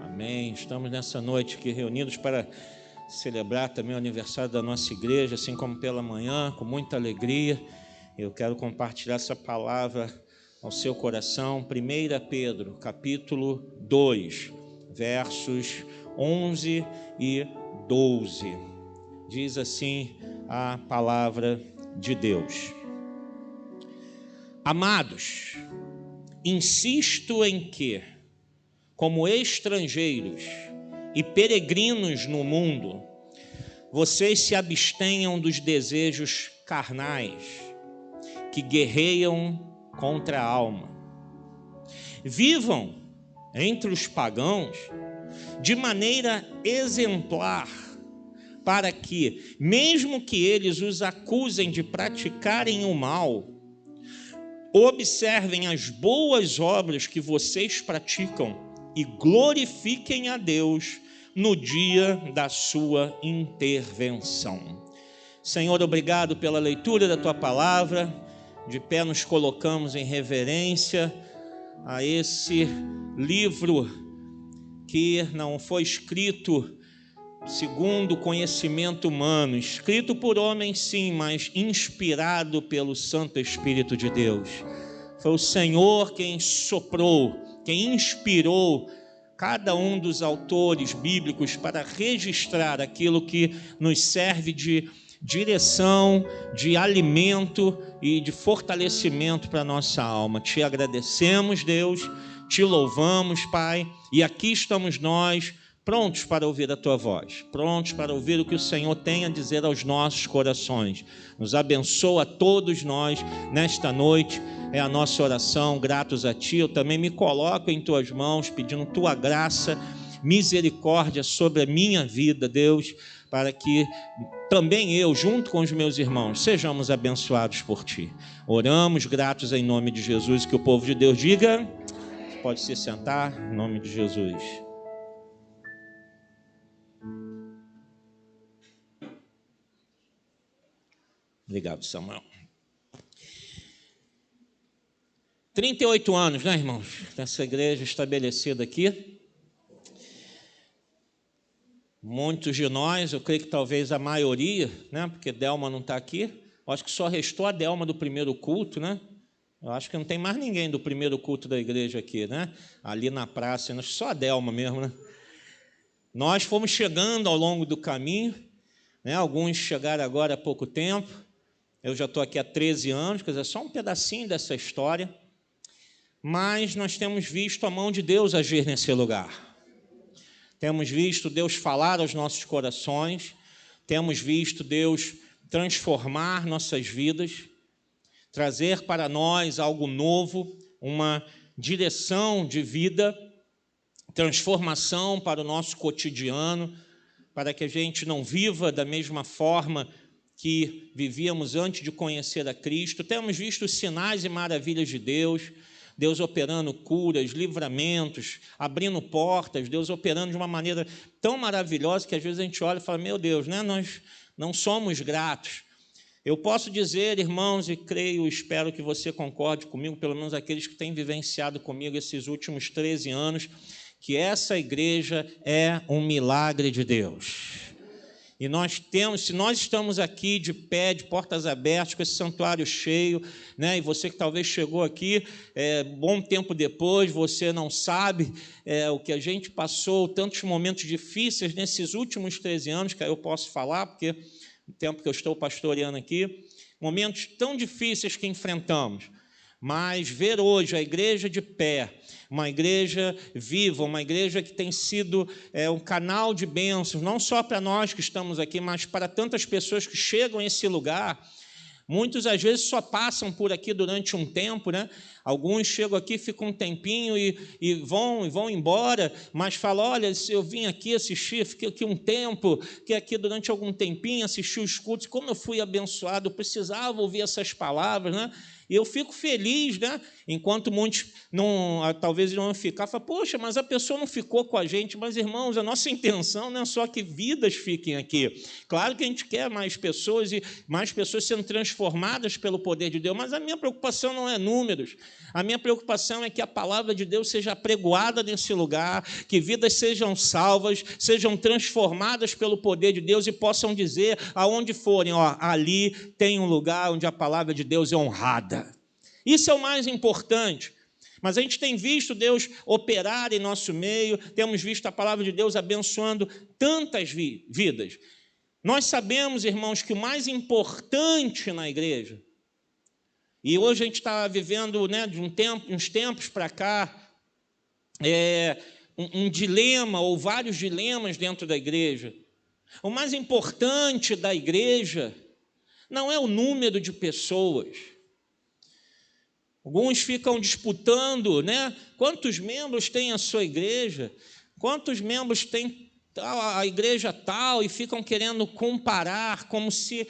Amém. Estamos nessa noite aqui reunidos para celebrar também o aniversário da nossa igreja, assim como pela manhã, com muita alegria. Eu quero compartilhar essa palavra ao seu coração. 1 Pedro, capítulo 2, versos 11 e 12. Diz assim a palavra de Deus. Amados, insisto em que, como estrangeiros e peregrinos no mundo, vocês se abstenham dos desejos carnais que guerreiam contra a alma. Vivam entre os pagãos de maneira exemplar, para que, mesmo que eles os acusem de praticarem o mal, observem as boas obras que vocês praticam e glorifiquem a Deus no dia da sua intervenção. Senhor, obrigado pela leitura da Tua palavra. De pé nos colocamos em reverência a esse livro que não foi escrito segundo o conhecimento humano, escrito por homens sim, mas inspirado pelo Santo Espírito de Deus. Foi o Senhor quem soprou, quem inspirou cada um dos autores bíblicos para registrar aquilo que nos serve de direção, de alimento e de fortalecimento para a nossa alma. Te agradecemos, Deus, te louvamos, Pai, e aqui estamos nós, prontos para ouvir a Tua voz, prontos para ouvir o que o Senhor tem a dizer aos nossos corações. Nos abençoa a todos nós nesta noite, é a nossa oração, gratos a Ti. Eu também me coloco em Tuas mãos, pedindo Tua graça, misericórdia sobre a minha vida, Deus, para que também eu, junto com os meus irmãos, sejamos abençoados por Ti. Oramos gratos em nome de Jesus, que o povo de Deus diga, pode se sentar, em nome de Jesus. Obrigado, Samuel. 38 anos, né, irmãos? Nessa igreja estabelecida aqui. Muitos de nós, eu creio que talvez a maioria, né? Porque Delma não está aqui. Eu acho que só restou a Delma do primeiro culto, né? Eu acho que não tem mais ninguém do primeiro culto da igreja aqui, né? Ali na praça, só a Delma mesmo, né? Nós fomos chegando ao longo do caminho, né? Alguns chegaram agora há pouco tempo. Eu já estou aqui há 13 anos, quer dizer, só um pedacinho dessa história. Mas nós temos visto a mão de Deus agir nesse lugar. Temos visto Deus falar aos nossos corações. Temos visto Deus transformar nossas vidas, trazer para nós algo novo, uma direção de vida, transformação para o nosso cotidiano, para que a gente não viva da mesma forma que vivíamos antes de conhecer a Cristo. Temos visto os sinais e maravilhas de Deus, Deus operando curas, livramentos, abrindo portas, Deus operando de uma maneira tão maravilhosa que às vezes a gente olha e fala, meu Deus, né? Nós não somos gratos. Eu posso dizer, irmãos, e creio, espero que você concorde comigo, pelo menos aqueles que têm vivenciado comigo esses últimos 13 anos, que essa igreja é um milagre de Deus. E nós temos, se nós estamos aqui de pé, de portas abertas, com esse santuário cheio, né? E você que talvez chegou aqui bom tempo depois, você não sabe o que a gente passou, tantos momentos difíceis nesses últimos 13 anos, que eu posso falar, porque o tempo que eu estou pastoreando aqui, momentos tão difíceis que enfrentamos. Mas ver hoje a igreja de pé, uma igreja viva, uma igreja que tem sido um canal de bênçãos, não só para nós que estamos aqui, mas para tantas pessoas que chegam a esse lugar. Muitos, às vezes, só passam por aqui durante um tempo, né? Alguns chegam aqui, ficam um tempinho e vão embora, mas falam, olha, eu vim aqui assistir, fiquei aqui um tempo, fiquei aqui durante algum tempinho, assisti os cultos, como eu fui abençoado, eu precisava ouvir essas palavras, né? E eu fico feliz, né? Enquanto muitos talvez não ficar, falam, poxa, mas a pessoa não ficou com a gente. Mas, irmãos, a nossa intenção não é só que vidas fiquem aqui. Claro que a gente quer mais pessoas e mais pessoas sendo transformadas pelo poder de Deus, mas a minha preocupação não é números. A minha preocupação é que a palavra de Deus seja apregoada nesse lugar, que vidas sejam salvas, sejam transformadas pelo poder de Deus e possam dizer aonde forem, ó, ali tem um lugar onde a palavra de Deus é honrada. Isso é o mais importante. Mas a gente tem visto Deus operar em nosso meio, temos visto a palavra de Deus abençoando tantas vidas. Nós sabemos, irmãos, que o mais importante na igreja, e hoje a gente está vivendo, né, de uns tempos para cá, um dilema ou vários dilemas dentro da igreja. O mais importante da igreja não é o número de pessoas. Alguns ficam disputando, né? Quantos membros tem a sua igreja? Quantos membros tem a igreja tal? E ficam querendo comparar como se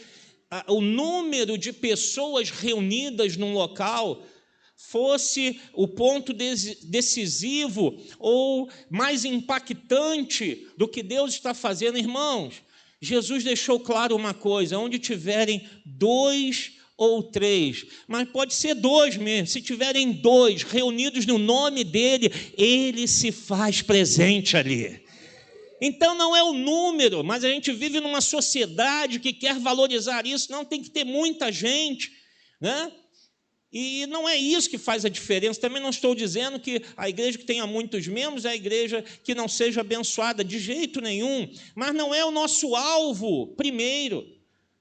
o número de pessoas reunidas num local fosse o ponto decisivo ou mais impactante do que Deus está fazendo. Irmãos, Jesus deixou claro uma coisa: onde tiverem 2 ou 3, mas pode ser 2 mesmo, se tiverem 2 reunidos no nome dele, ele se faz presente ali. Então não é o número, mas a gente vive numa sociedade que quer valorizar isso. Não, tem que ter muita gente, né? E não é isso que faz a diferença. Também não estou dizendo que a igreja que tenha muitos membros é a igreja que não seja abençoada, de jeito nenhum. Mas não é o nosso alvo primeiro.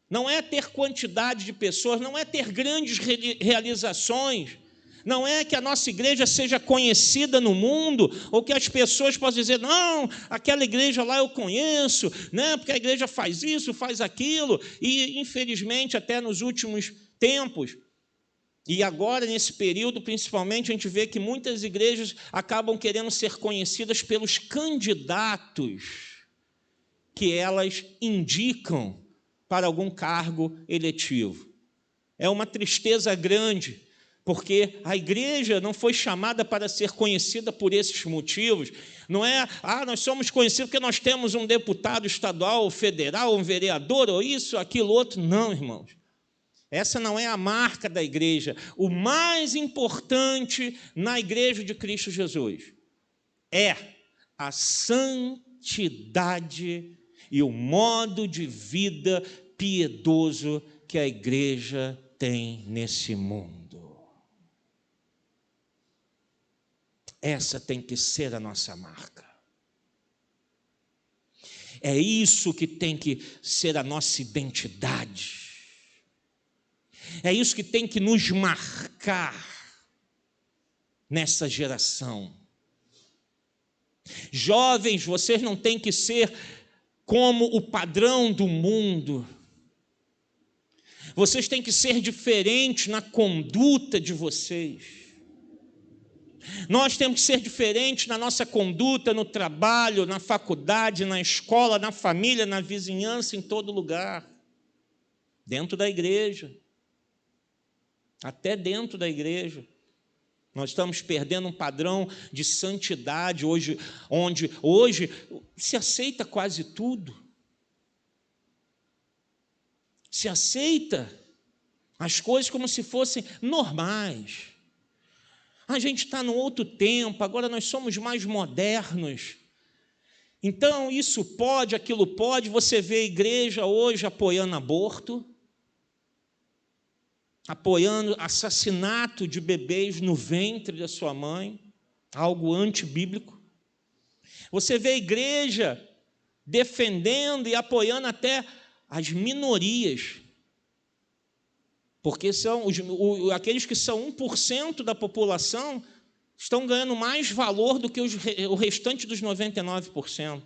Não é ter quantidade de pessoas, não é ter grandes realizações. Não é que a nossa igreja seja conhecida no mundo, ou que as pessoas possam dizer, não, aquela igreja lá eu conheço, né, porque a igreja faz isso, faz aquilo. E, infelizmente, até nos últimos tempos, e agora, nesse período, principalmente, a gente vê que muitas igrejas acabam querendo ser conhecidas pelos candidatos que elas indicam para algum cargo eletivo. É uma tristeza grande, porque a igreja não foi chamada para ser conhecida por esses motivos. Não é, nós somos conhecidos porque nós temos um deputado estadual, ou federal, um vereador, ou isso, aquilo, outro. Não, irmãos. Essa não é a marca da igreja. O mais importante na igreja de Cristo Jesus é a santidade e o modo de vida piedoso que a igreja tem nesse mundo. Essa tem que ser a nossa marca. É isso que tem que ser a nossa identidade. É isso que tem que nos marcar nessa geração. Jovens, vocês não têm que ser como o padrão do mundo. Vocês têm que ser diferentes na conduta de vocês. Nós temos que ser diferentes na nossa conduta, no trabalho, na faculdade, na escola, na família, na vizinhança, em todo lugar. Dentro da igreja. Até dentro da igreja. Nós estamos perdendo um padrão de santidade hoje, onde hoje se aceita quase tudo. Se aceita as coisas como se fossem normais. A gente está num outro tempo, agora nós somos mais modernos. Então, isso pode, aquilo pode. Você vê a igreja hoje apoiando aborto, apoiando assassinato de bebês no ventre da sua mãe, algo antibíblico. Você vê a igreja defendendo e apoiando até as minorias, porque são aqueles que são 1% da população estão ganhando mais valor do que o restante dos 99%.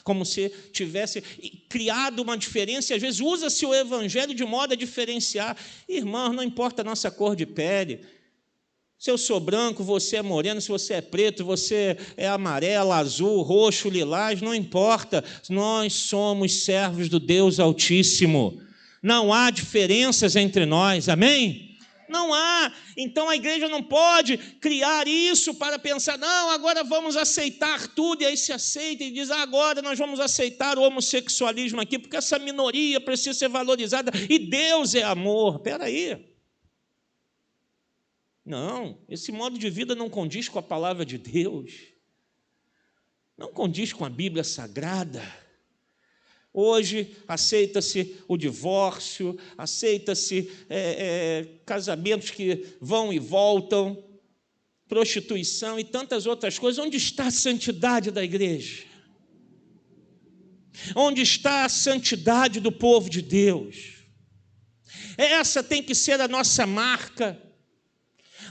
Como se tivesse criado uma diferença, e às vezes usa-se o evangelho de modo a diferenciar. Irmãos, não importa a nossa cor de pele, se eu sou branco, você é moreno, se você é preto, você é amarelo, azul, roxo, lilás, não importa, nós somos servos do Deus Altíssimo, não há diferenças entre nós, amém? Não há. Então a igreja não pode criar isso para pensar, não, agora vamos aceitar tudo, e aí se aceita e diz, agora nós vamos aceitar o homossexualismo aqui, porque essa minoria precisa ser valorizada, e Deus é amor. Espera aí. Não, esse modo de vida não condiz com a palavra de Deus, não condiz com a Bíblia Sagrada. Hoje aceita-se o divórcio, aceita-se casamentos que vão e voltam, prostituição e tantas outras coisas. Onde está a santidade da igreja? Onde está a santidade do povo de Deus? Essa tem que ser a nossa marca.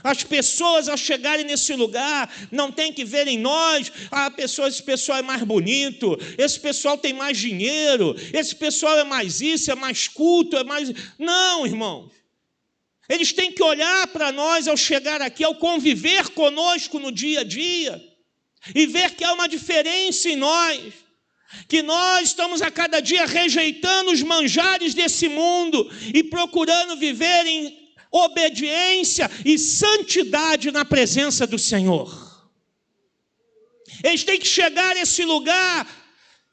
As pessoas, ao chegarem nesse lugar, não tem que ver em nós, esse pessoal é mais bonito, esse pessoal tem mais dinheiro, esse pessoal é mais isso, é mais culto, é mais... Não, irmãos. Eles têm que olhar para nós ao chegar aqui, ao conviver conosco no dia a dia, e ver que há uma diferença em nós, que nós estamos a cada dia rejeitando os manjares desse mundo e procurando viver em obediência e santidade na presença do Senhor. Eles têm que chegar a esse lugar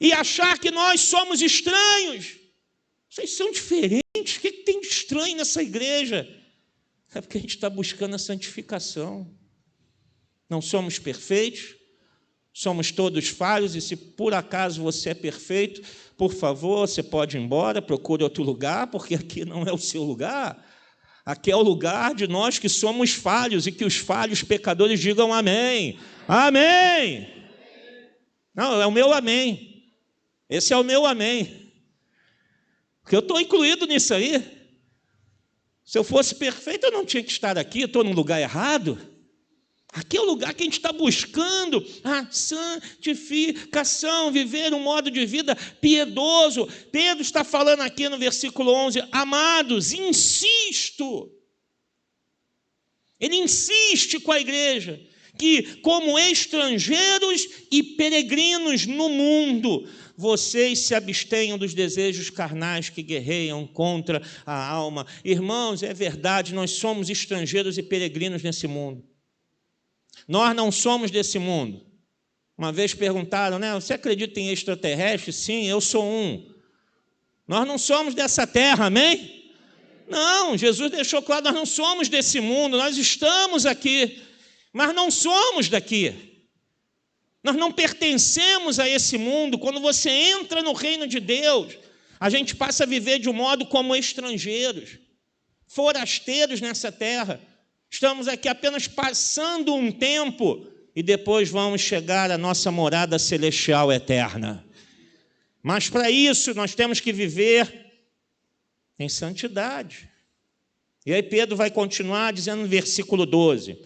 e achar que nós somos estranhos. Vocês são diferentes. O que tem de estranho nessa igreja? É porque a gente está buscando a santificação. Não somos perfeitos, somos todos falhos, e se por acaso você é perfeito, por favor, você pode ir embora, procure outro lugar, porque aqui não é o seu lugar. Aqui é o lugar de nós que somos falhos, e que os falhos pecadores digam amém. Amém! Não, é o meu amém. Esse é o meu amém. Porque eu estou incluído nisso aí. Se eu fosse perfeito, eu não tinha que estar aqui, eu estou num lugar errado. Aqui é o lugar que a gente está buscando a santificação, viver um modo de vida piedoso. Pedro está falando aqui no versículo 11, amados, insisto. Ele insiste com a igreja que, como estrangeiros e peregrinos no mundo, vocês se abstenham dos desejos carnais que guerreiam contra a alma. Irmãos, é verdade, nós somos estrangeiros e peregrinos nesse mundo. Nós não somos desse mundo. Uma vez perguntaram, né? Você acredita em extraterrestres? Sim, eu sou um. Nós não somos dessa terra, amém? Não, Jesus deixou claro, nós não somos desse mundo, nós estamos aqui, mas não somos daqui. Nós não pertencemos a esse mundo. Quando você entra no reino de Deus, a gente passa a viver de um modo como estrangeiros, forasteiros nessa terra. Estamos aqui apenas passando um tempo e depois vamos chegar à nossa morada celestial eterna. Mas para isso nós temos que viver em santidade. E aí Pedro vai continuar dizendo no versículo 12: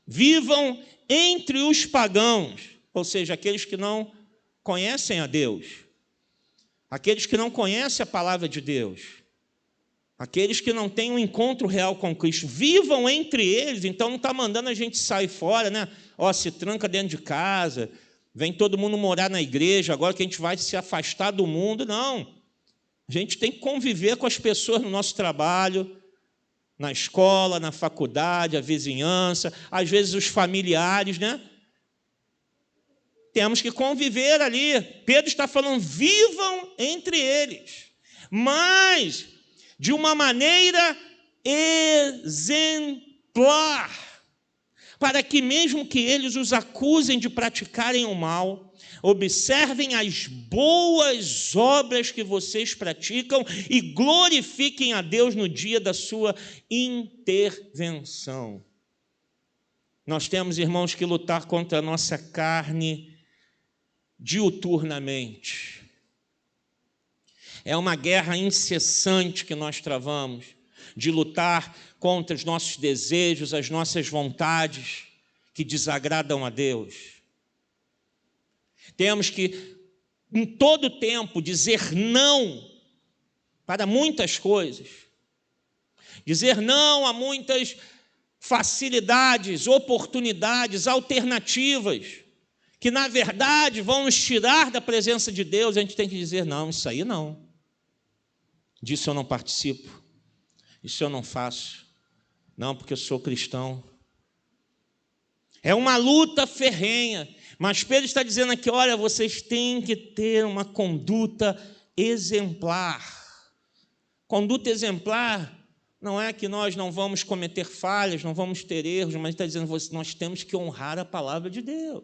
vivam entre os pagãos, ou seja, aqueles que não conhecem a Deus, aqueles que não conhecem a palavra de Deus, aqueles que não têm um encontro real com Cristo. Vivam entre eles. Então não está mandando a gente sair fora, né? Se tranca dentro de casa, vem todo mundo morar na igreja, agora que a gente vai se afastar do mundo. Não. A gente tem que conviver com as pessoas no nosso trabalho, na escola, na faculdade, a vizinhança, às vezes os familiares, né? Temos que conviver ali. Pedro está falando, vivam entre eles, mas de uma maneira exemplar, para que mesmo que eles os acusem de praticarem o mal, observem as boas obras que vocês praticam e glorifiquem a Deus no dia da sua intervenção. Nós temos, irmãos, que lutar contra a nossa carne diuturnamente. É uma guerra incessante que nós travamos, de lutar contra os nossos desejos, as nossas vontades que desagradam a Deus. Temos que, em todo tempo, dizer não para muitas coisas. Dizer não a muitas facilidades, oportunidades, alternativas, que, na verdade, vão nos tirar da presença de Deus. A gente tem que dizer, não, isso aí não. Disso eu não participo. Isso eu não faço. Não, porque eu sou cristão. É uma luta ferrenha. Mas Pedro está dizendo aqui, olha, vocês têm que ter uma conduta exemplar. Conduta exemplar não é que nós não vamos cometer falhas, não vamos ter erros, mas está dizendo que nós temos que honrar a palavra de Deus.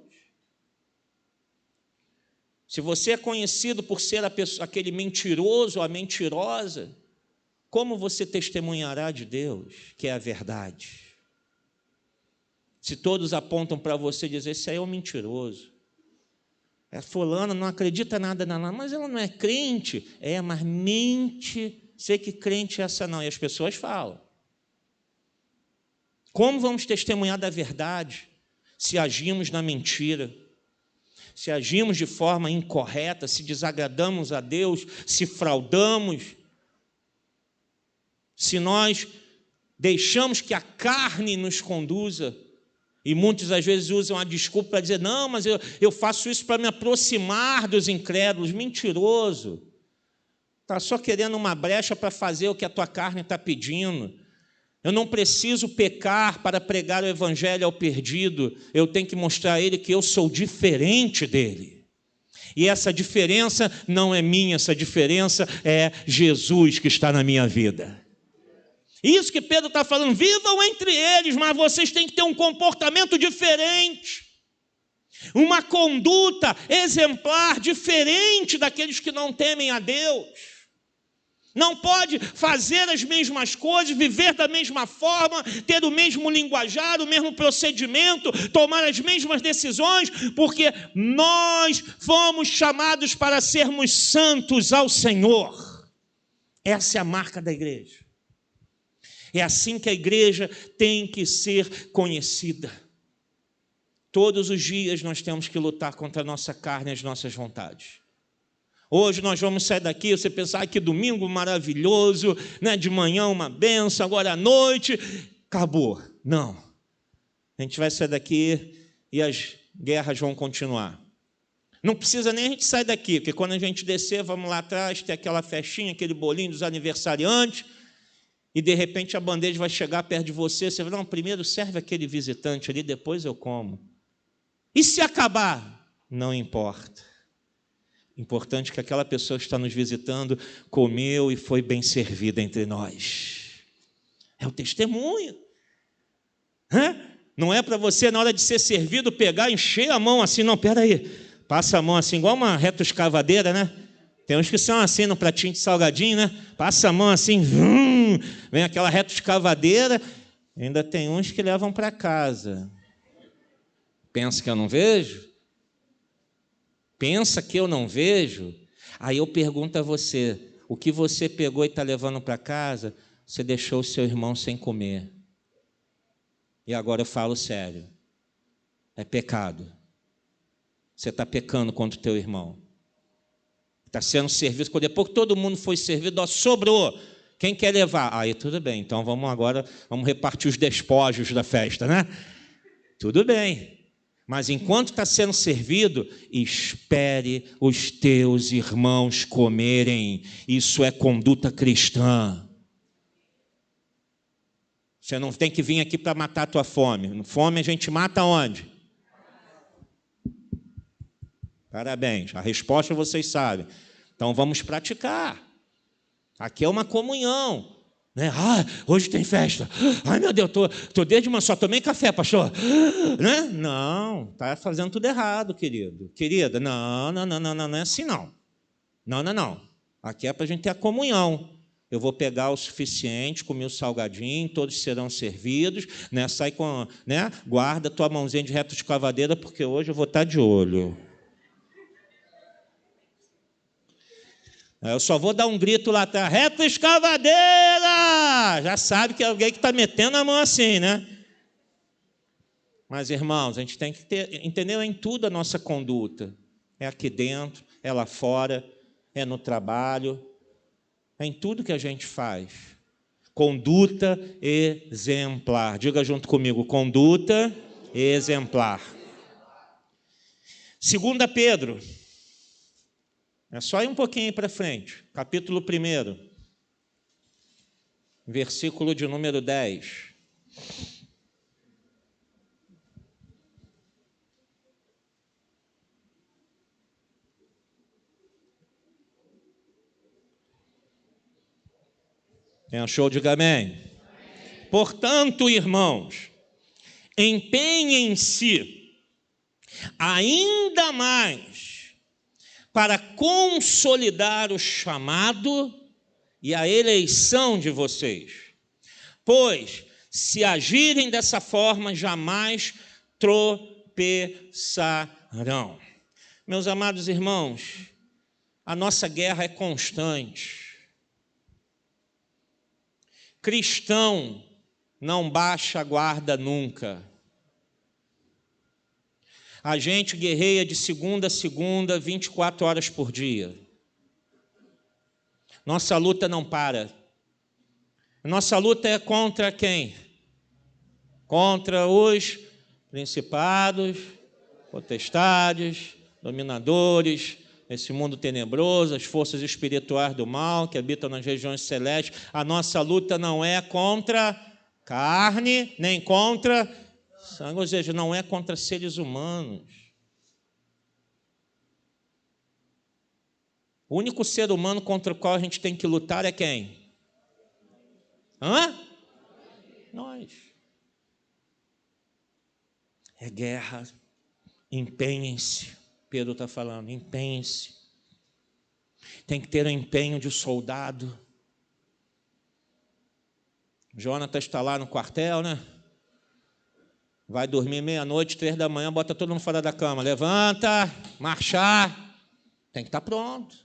Se você é conhecido por ser aquele mentiroso ou a mentirosa, como você testemunhará de Deus, que é a verdade? Se todos apontam para você e dizem, esse aí é um mentiroso. Fulana não acredita nada nela, mas ela não é crente. Mas mente. Sei que crente é essa não. E as pessoas falam. Como vamos testemunhar da verdade se agimos na mentira? Se agimos de forma incorreta, se desagradamos a Deus, se fraudamos, se nós deixamos que a carne nos conduza, e muitos às vezes usam a desculpa para dizer, não, mas eu faço isso para me aproximar dos incrédulos. Mentiroso. Está só querendo uma brecha para fazer o que a tua carne está pedindo. Eu não preciso pecar para pregar o evangelho ao perdido. Eu tenho que mostrar a ele que eu sou diferente dele. E essa diferença não é minha, essa diferença é Jesus que está na minha vida. Isso que Pedro está falando, vivam entre eles, mas vocês têm que ter um comportamento diferente. Uma conduta exemplar, diferente daqueles que não temem a Deus. Não pode fazer as mesmas coisas, viver da mesma forma, ter o mesmo linguajar, o mesmo procedimento, tomar as mesmas decisões, porque nós fomos chamados para sermos santos ao Senhor. Essa é a marca da igreja. É assim que a igreja tem que ser conhecida. Todos os dias nós temos que lutar contra a nossa carne e as nossas vontades. Hoje nós vamos sair daqui, você pensar que domingo maravilhoso, né? De manhã uma bênção, agora à noite, acabou. Não. A gente vai sair daqui e as guerras vão continuar. Não precisa nem a gente sair daqui, porque quando a gente descer, vamos lá atrás, ter aquela festinha, aquele bolinho dos aniversariantes, e de repente a bandeja vai chegar perto de você, você vai, não, primeiro serve aquele visitante ali, depois eu como. E se acabar? Não importa. Importante que aquela pessoa que está nos visitando comeu e foi bem servida entre nós. É o testemunho. Não é para você, na hora de ser servido, pegar, encher a mão assim, não, peraí, passa a mão assim, igual uma retroescavadeira, né? Tem uns que são assim, no pratinho de salgadinho, né? Passa a mão assim, vem aquela retroescavadeira, ainda tem uns que levam para casa. Pensa que eu não vejo? Pensa que eu não vejo? Aí eu pergunto a você, o que você pegou e está levando para casa, você deixou o seu irmão sem comer. E agora eu falo sério, é pecado. Você está pecando contra o teu irmão. Está sendo servido, depois que todo mundo foi servido, sobrou. Quem quer levar? Aí tudo bem, então vamos repartir os despojos da festa, né? Tudo bem. Mas enquanto está sendo servido, espere os teus irmãos comerem. Isso é conduta cristã. Você não tem que vir aqui para matar a tua fome. Fome a gente mata onde? Parabéns, a resposta vocês sabem. Então vamos praticar. Aqui é uma comunhão. Né? Hoje tem festa. Ai, meu Deus, tô desde uma só tomei café, pastor. Né? Não, está fazendo tudo errado, querido. Querida, não é assim não. Não. Aqui é para a gente ter a comunhão. Eu vou pegar o suficiente, comer o salgadinho, todos serão servidos, né? Sai com, né? Guarda tua mãozinha de retroescavadeira, porque hoje eu vou estar de olho. Eu só vou dar um grito lá atrás, retroescavadeira! Já sabe que é alguém que está metendo a mão assim, né? Mas, irmãos, a gente tem que ter, entendeu? Em tudo a nossa conduta. É aqui dentro, é lá fora, é no trabalho, é em tudo que a gente faz. Conduta exemplar. Diga junto comigo, conduta exemplar. 2 Pedro. É só ir um pouquinho para frente. Capítulo 1. versículo de número 10. Quem achou, diga amém. Portanto, irmãos, empenhem-se ainda mais para consolidar o chamado e a eleição de vocês. Pois, se agirem dessa forma, jamais tropeçarão. Meus amados irmãos, a nossa guerra é constante. Cristão não baixa a guarda nunca. A gente guerreia de segunda a segunda, 24 horas por dia. Nossa luta não para. Nossa luta é contra quem? Contra os principados, potestades, dominadores, esse mundo tenebroso, as forças espirituais do mal que habitam nas regiões celestes. A nossa luta não é contra carne, nem contra sangue, ou seja, não é contra seres humanos. O único ser humano contra o qual a gente tem que lutar é quem? Nós. É guerra. Empenhem-se. Pedro está falando, empenhem-se. Tem que ter o empenho de soldado. Jonatas está lá no quartel, né? Vai dormir meia-noite, 3 da manhã, bota todo mundo fora da cama. Levanta, marchar. Tem que estar pronto.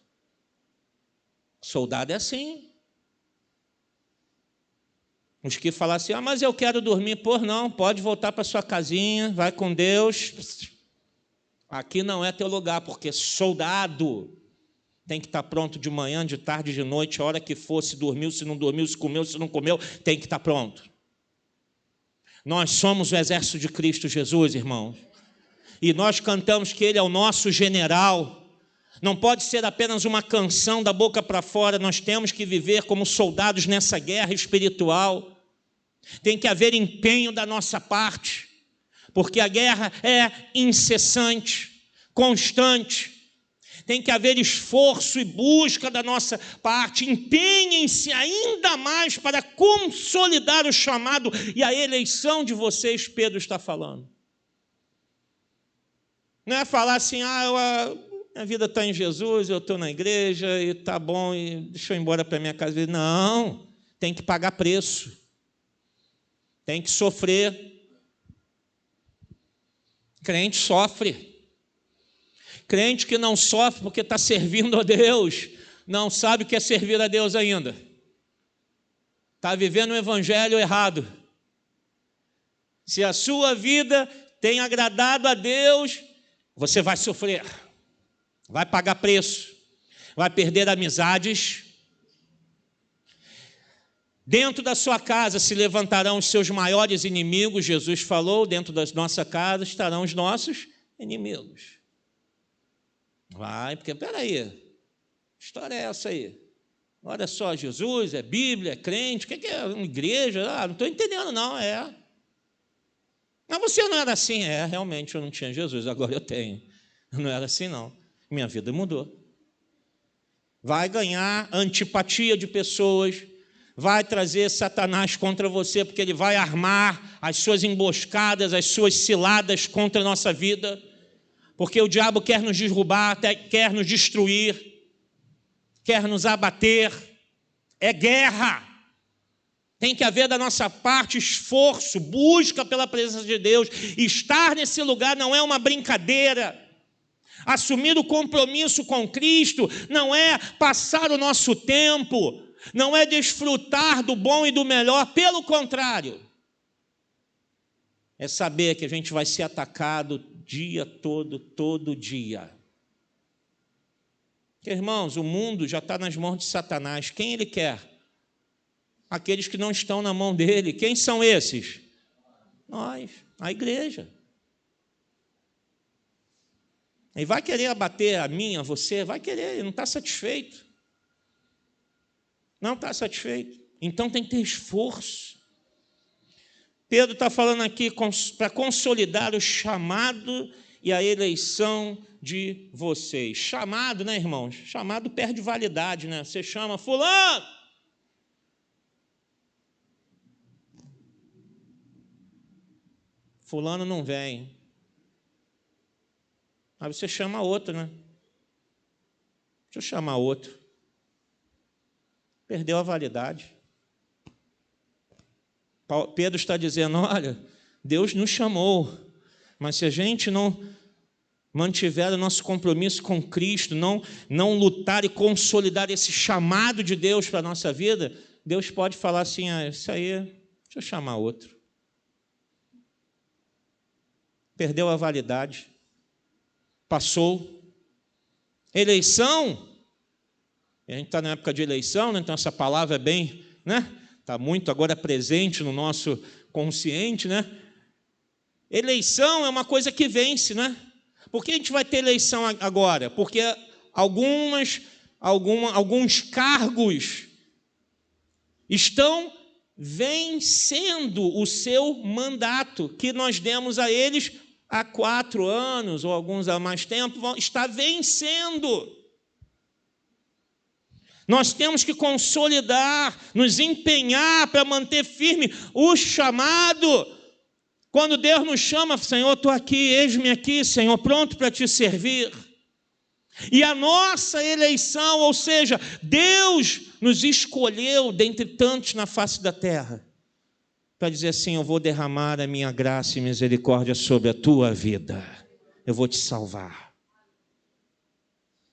Soldado é assim. Os que falam assim, mas eu quero dormir. Pô, não, pode voltar para sua casinha, vai com Deus. Aqui não é teu lugar, porque soldado tem que estar pronto de manhã, de tarde, de noite, a hora que for, se dormiu, se não dormiu, se comeu, se não comeu, tem que estar pronto. Nós somos o exército de Cristo Jesus, irmãos. E nós cantamos que Ele é o nosso general. Não pode ser apenas uma canção da boca para fora, nós temos que viver como soldados nessa guerra espiritual. Tem que haver empenho da nossa parte, porque a guerra é incessante, constante. Tem que haver esforço e busca da nossa parte. Empenhem-se ainda mais para consolidar o chamado e a eleição de vocês, Pedro está falando. Não é falar assim, minha vida está em Jesus, eu estou na igreja e está bom, e deixa eu ir embora para minha casa. Não, tem que pagar preço. Tem que sofrer. Crente sofre. Crente que não sofre porque está servindo a Deus, não sabe o que é servir a Deus ainda. Está vivendo o evangelho errado. Se a sua vida tem agradado a Deus, você vai sofrer, vai pagar preço, vai perder amizades. Dentro da sua casa se levantarão os seus maiores inimigos, Jesus falou, dentro da nossa casa estarão os nossos inimigos. Vai, porque, peraí, que história é essa aí? Olha só, Jesus, é Bíblia, é crente, o que é uma igreja? Não estou entendendo, não, Mas você não era assim? Realmente eu não tinha Jesus, agora eu tenho. Eu não era assim, não. Minha vida mudou. Vai ganhar antipatia de pessoas, vai trazer Satanás contra você, porque ele vai armar as suas emboscadas, as suas ciladas contra a nossa vida, porque o diabo quer nos derrubar, quer nos destruir, quer nos abater. É guerra. Tem que haver da nossa parte esforço, busca pela presença de Deus. Estar nesse lugar não é uma brincadeira. Assumir o compromisso com Cristo não é passar o nosso tempo, não é desfrutar do bom e do melhor, pelo contrário. É saber que a gente vai ser atacado dia todo, todo dia. Porque, irmãos, o mundo já está nas mãos de Satanás. Quem ele quer? Aqueles que não estão na mão dele. Quem são esses? Nós, a igreja. E vai querer abater a mim, a você, vai querer, ele não está satisfeito. Não está satisfeito. Então tem que ter esforço. Pedro está falando aqui para consolidar o chamado e a eleição de vocês. Chamado, né, irmãos? Chamado perde validade, né? Você chama fulano. Fulano não vem. Aí você chama outro, né? Deixa eu chamar outro. Perdeu a validade. Pedro está dizendo, olha, Deus nos chamou, mas se a gente não mantiver o nosso compromisso com Cristo, não lutar e consolidar esse chamado de Deus para a nossa vida, Deus pode falar assim, isso aí, deixa eu chamar outro. Perdeu a validade. Passou. Eleição, a gente está na época de eleição, né? Então essa palavra é bem, né? Está muito agora presente no nosso consciente, né? Eleição é uma coisa que vence, né? Por que a gente vai ter eleição agora? Porque alguns cargos estão vencendo o seu mandato, que nós demos a eles há 4 anos, ou alguns há mais tempo, está vencendo. Nós temos que consolidar, nos empenhar para manter firme o chamado. Quando Deus nos chama, Senhor, estou aqui, eis-me aqui, Senhor, pronto para te servir. E a nossa eleição, ou seja, Deus nos escolheu dentre tantos na face da terra, para dizer assim, eu vou derramar a minha graça e misericórdia sobre a tua vida. Eu vou te salvar.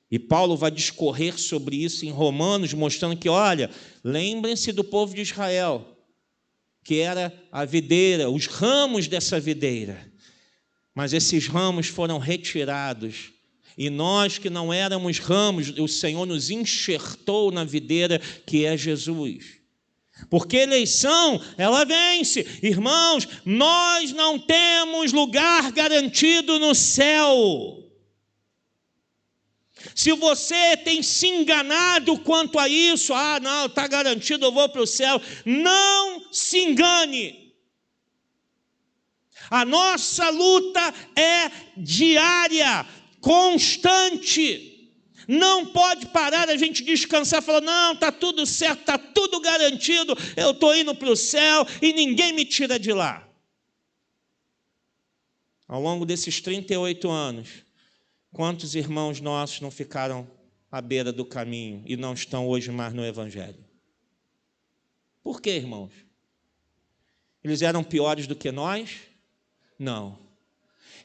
E Paulo vai discorrer sobre isso em Romanos, mostrando que, olha, lembrem-se do povo de Israel, que era a videira, os ramos dessa videira. Mas esses ramos foram retirados. E nós que não éramos ramos, o Senhor nos enxertou na videira que é Jesus. Porque eleição, ela vence. Irmãos, nós não temos lugar garantido no céu. Se você tem se enganado quanto a isso, não, está garantido, eu vou para o céu. Não se engane. A nossa luta é diária, constante. Não pode parar a gente descansar e falar, não, está tudo certo, está tudo garantido, eu estou indo para o céu e ninguém me tira de lá. Ao longo desses 38 anos, quantos irmãos nossos não ficaram à beira do caminho e não estão hoje mais no Evangelho? Por quê, irmãos? Eles eram piores do que nós? Não.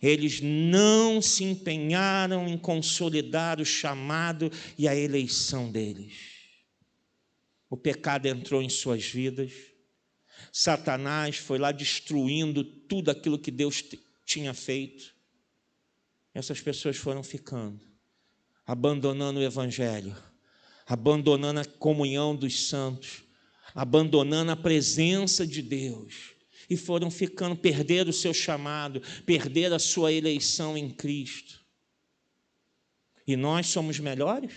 Eles não se empenharam em consolidar o chamado e a eleição deles. O pecado entrou em suas vidas. Satanás foi lá destruindo tudo aquilo que Deus tinha feito. Essas pessoas foram ficando, abandonando o Evangelho, abandonando a comunhão dos santos, abandonando a presença de Deus, e foram ficando, perderam o seu chamado, perderam a sua eleição em Cristo. E nós somos melhores?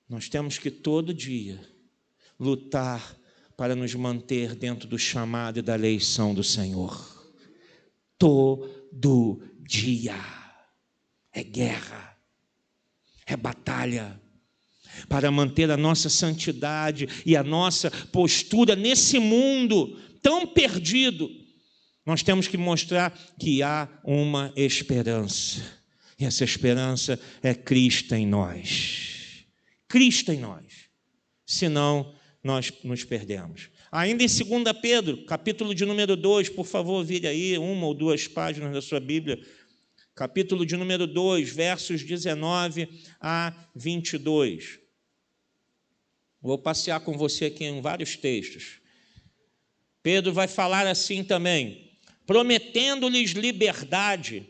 Nós temos que todo dia lutar para nos manter dentro do chamado e da eleição do Senhor. Todo dia. É guerra, é batalha, para manter a nossa santidade e a nossa postura nesse mundo tão perdido. Nós temos que mostrar que há uma esperança, e essa esperança é Cristo em nós. Cristo em nós. Senão, nós nos perdemos. Ainda em 2 Pedro, capítulo de número 2, por favor, vire aí 1 ou 2 páginas da sua Bíblia. Capítulo de número 2, versos 19 a 22. Vou passear com você aqui em vários textos. Pedro vai falar assim também, prometendo-lhes liberdade.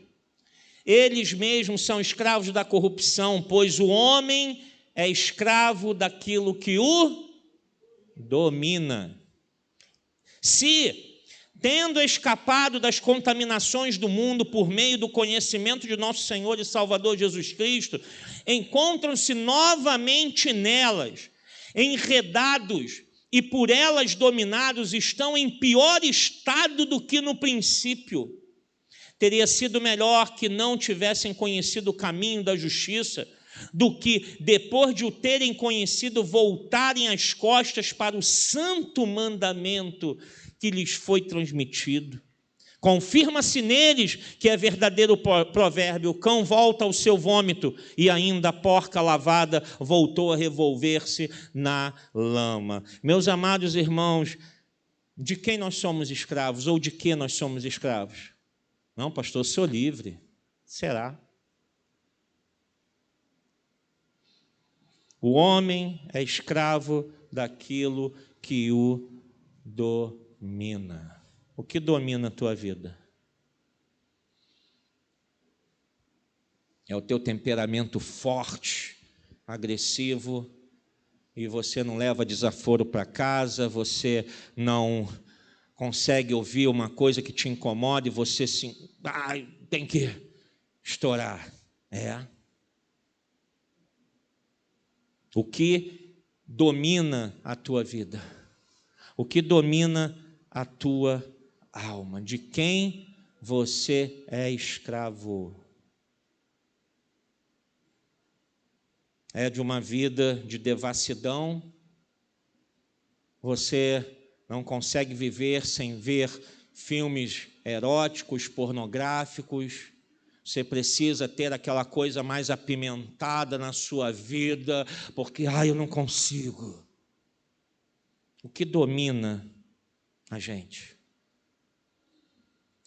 Eles mesmos são escravos da corrupção, pois o homem é escravo daquilo que o domina. Se, tendo escapado das contaminações do mundo por meio do conhecimento de nosso Senhor e Salvador Jesus Cristo, encontram-se novamente nelas, enredados e por elas dominados, estão em pior estado do que no princípio. Teria sido melhor que não tivessem conhecido o caminho da justiça, do que, depois de o terem conhecido, voltarem as costas para o santo mandamento que lhes foi transmitido. Confirma-se neles que é verdadeiro provérbio: o cão volta ao seu vômito, e ainda a porca lavada voltou a revolver-se na lama. Meus amados irmãos, de quem nós somos escravos, ou de que nós somos escravos? Não, pastor, eu sou livre. Será? O homem é escravo daquilo que o domina. O que domina a tua vida? É o teu temperamento forte, agressivo, e você não leva desaforo para casa, você não consegue ouvir uma coisa que te incomoda e você tem que estourar. O que domina a tua vida? O que domina a tua alma? De quem você é escravo? É de uma vida de devassidão? Você não consegue viver sem ver filmes eróticos, pornográficos? Você precisa ter aquela coisa mais apimentada na sua vida, porque, eu não consigo. O que domina a gente?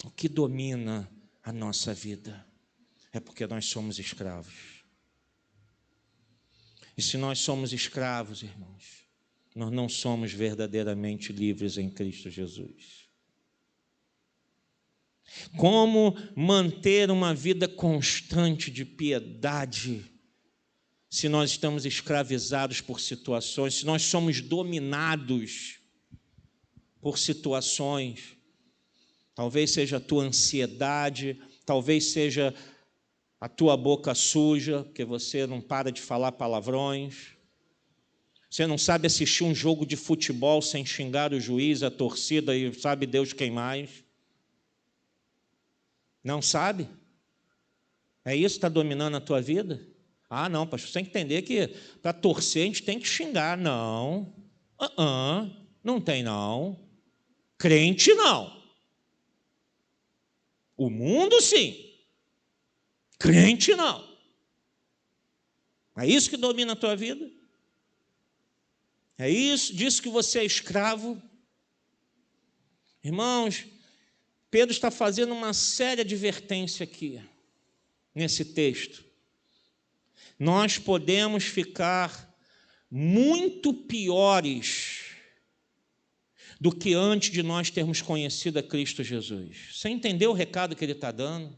O que domina a nossa vida? É porque nós somos escravos. E se nós somos escravos, irmãos, nós não somos verdadeiramente livres em Cristo Jesus. Como manter uma vida constante de piedade se nós estamos escravizados por situações, se nós somos dominados por situações? Talvez seja a tua ansiedade, talvez seja a tua boca suja, porque você não para de falar palavrões. Você não sabe assistir um jogo de futebol sem xingar o juiz, a torcida e sabe Deus quem mais. Não sabe? É isso que está dominando a tua vida? Não, pastor, você tem que entender que para torcer a gente tem que xingar. Não, não tem não. Crente não. O mundo sim. Crente não. É isso que domina a tua vida? É isso, disso que você é escravo? Irmãos, Pedro está fazendo uma séria advertência aqui, nesse texto. Nós podemos ficar muito piores do que antes de nós termos conhecido a Cristo Jesus. Você entendeu o recado que ele está dando?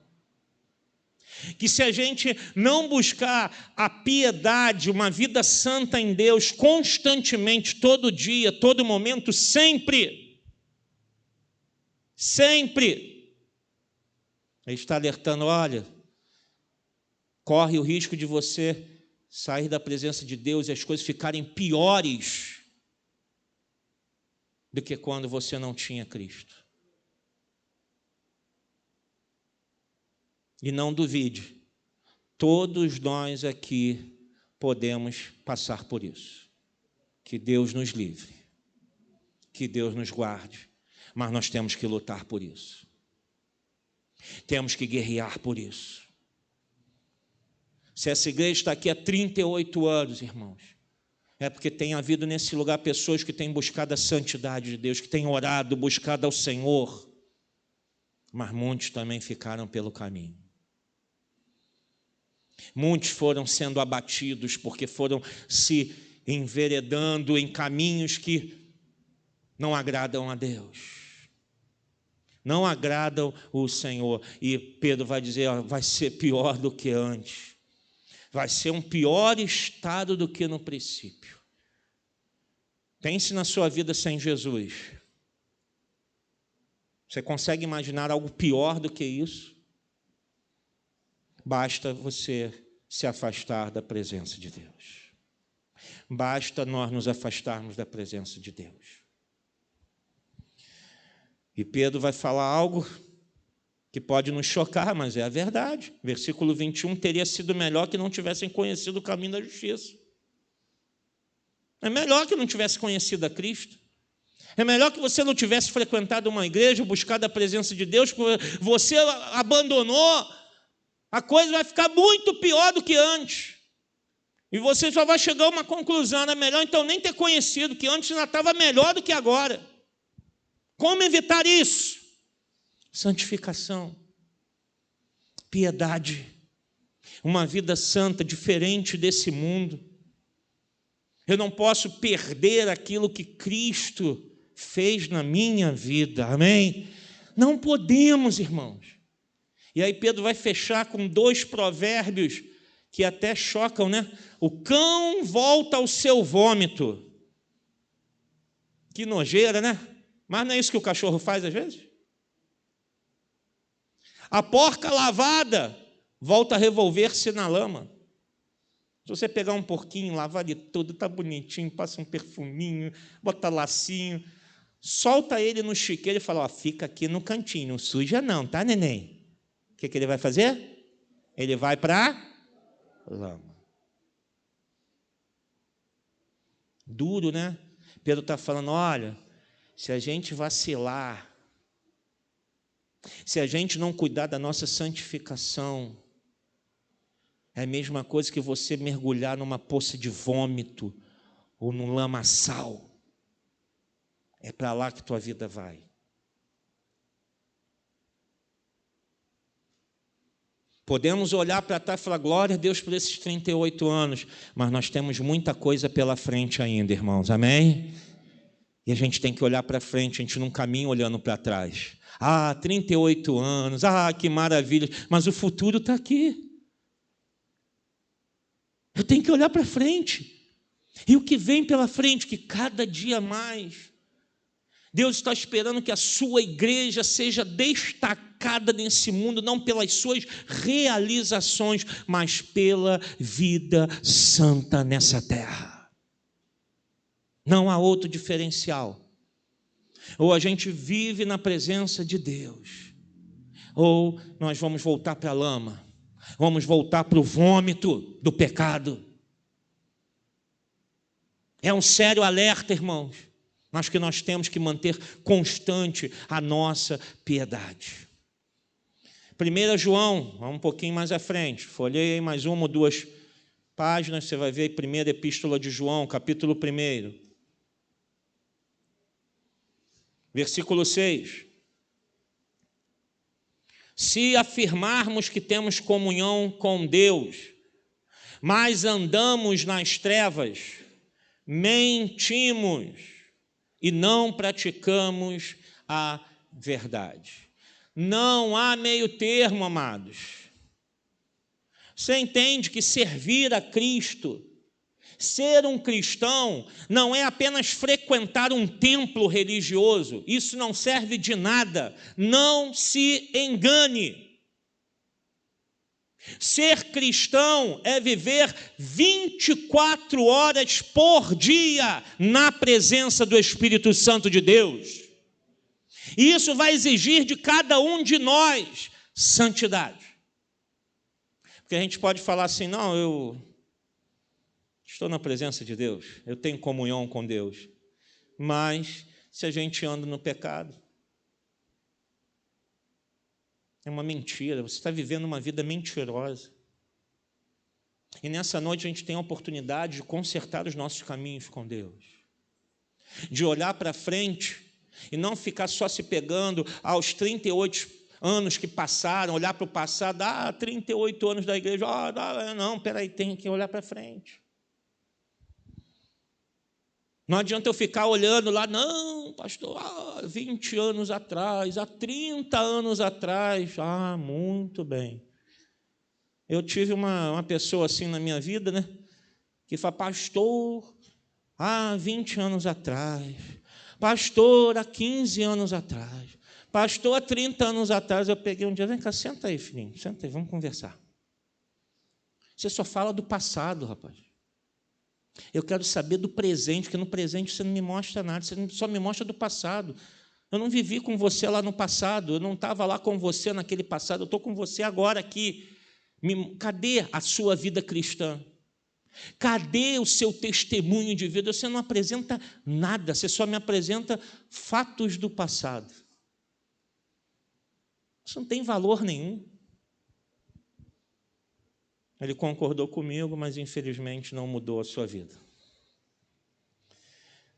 Que se a gente não buscar a piedade, uma vida santa em Deus, constantemente, todo dia, todo momento, sempre, ele está alertando: olha, corre o risco de você sair da presença de Deus e as coisas ficarem piores do que quando você não tinha Cristo. E não duvide, todos nós aqui podemos passar por isso. Que Deus nos livre, que Deus nos guarde, mas nós temos que lutar por isso. Temos que guerrear por isso. Se essa igreja está aqui há 38 anos, irmãos, é porque tem havido nesse lugar pessoas que têm buscado a santidade de Deus, que têm orado, buscado ao Senhor, mas muitos também ficaram pelo caminho. Muitos foram sendo abatidos porque foram se enveredando em caminhos que não agradam a Deus, não agradam o Senhor. E Pedro vai dizer: vai ser pior do que antes, vai ser um pior estado do que no princípio. Pense na sua vida sem Jesus. Você consegue imaginar algo pior do que isso? Basta você se afastar da presença de Deus. Basta nós nos afastarmos da presença de Deus. E Pedro vai falar algo que pode nos chocar, mas é a verdade. Versículo 21, teria sido melhor que não tivessem conhecido o caminho da justiça. É melhor que não tivesse conhecido a Cristo. É melhor que você não tivesse frequentado uma igreja, buscado a presença de Deus, porque você abandonou, a coisa vai ficar muito pior do que antes. E você só vai chegar a uma conclusão, é melhor então nem ter conhecido, que antes ainda estava melhor do que agora. Como evitar isso? Santificação, piedade, uma vida santa, diferente desse mundo. Eu não posso perder aquilo que Cristo fez na minha vida, amém? Não podemos, irmãos. E aí Pedro vai fechar com 2 provérbios que até chocam, né? O cão volta ao seu vômito. Que nojeira, né? Mas não é isso que o cachorro faz às vezes? A porca lavada volta a revolver-se na lama. Se você pegar um porquinho, lavar ele todo, tá bonitinho, passa um perfuminho, bota lacinho, solta ele no chiqueiro e fala, ó, fica aqui no cantinho, não suja não, tá, neném? O que ele vai fazer? Ele vai para a lama. Duro, né? Pedro está falando, olha, se a gente vacilar, se a gente não cuidar da nossa santificação, é a mesma coisa que você mergulhar numa poça de vômito ou num lamaçal. É para lá que tua vida vai. Podemos olhar para trás e falar, glória a Deus por esses 38 anos, mas nós temos muita coisa pela frente ainda, irmãos, amém? E a gente tem que olhar para frente, a gente não caminha olhando para trás. 38 anos, que maravilha, mas o futuro está aqui. Eu tenho que olhar para frente. E o que vem pela frente, que cada dia mais, Deus está esperando que a sua igreja seja destacada nesse mundo, não pelas suas realizações, mas pela vida santa nessa terra. Não há outro diferencial. Ou a gente vive na presença de Deus, ou nós vamos voltar para a lama, vamos voltar para o vômito do pecado. É um sério alerta, irmãos, mas que nós temos que manter constante a nossa piedade. 1 João, vamos um pouquinho mais à frente, folhei aí mais 1 ou 2 páginas, você vai ver a primeira epístola de João, capítulo 1, versículo 6. Se afirmarmos que temos comunhão com Deus, mas andamos nas trevas, mentimos e não praticamos a verdade. Não há meio termo, amados. Você entende que servir a Cristo, ser um cristão, não é apenas frequentar um templo religioso. Isso não serve de nada. Não se engane. Ser cristão é viver 24 horas por dia na presença do Espírito Santo de Deus. E isso vai exigir de cada um de nós santidade. Porque a gente pode falar assim, não, eu estou na presença de Deus, eu tenho comunhão com Deus. Mas se a gente anda no pecado, é uma mentira, você está vivendo uma vida mentirosa. E nessa noite a gente tem a oportunidade de consertar os nossos caminhos com Deus. De olhar para frente e não ficar só se pegando aos 38 anos que passaram, olhar para o passado, 38 anos da igreja, não, peraí, tem que olhar para frente. Não adianta eu ficar olhando lá, não, pastor, 20 anos atrás, há 30 anos atrás. Muito bem. Eu tive uma pessoa assim na minha vida, né? Que fala, pastor, há 20 anos atrás. Pastor, há 15 anos atrás. Pastor, há 30 anos atrás. Eu peguei um dia, vem cá, senta aí, filhinho, senta aí, vamos conversar. Você só fala do passado, rapaz. Eu quero saber do presente, porque no presente você não me mostra nada, você só me mostra do passado. Eu não vivi com você lá no passado, eu não estava lá com você naquele passado, eu estou com você agora aqui. Cadê a sua vida cristã? Cadê o seu testemunho de vida? Você não apresenta nada, você só me apresenta fatos do passado. Isso não tem valor nenhum. Ele concordou comigo, mas infelizmente não mudou a sua vida.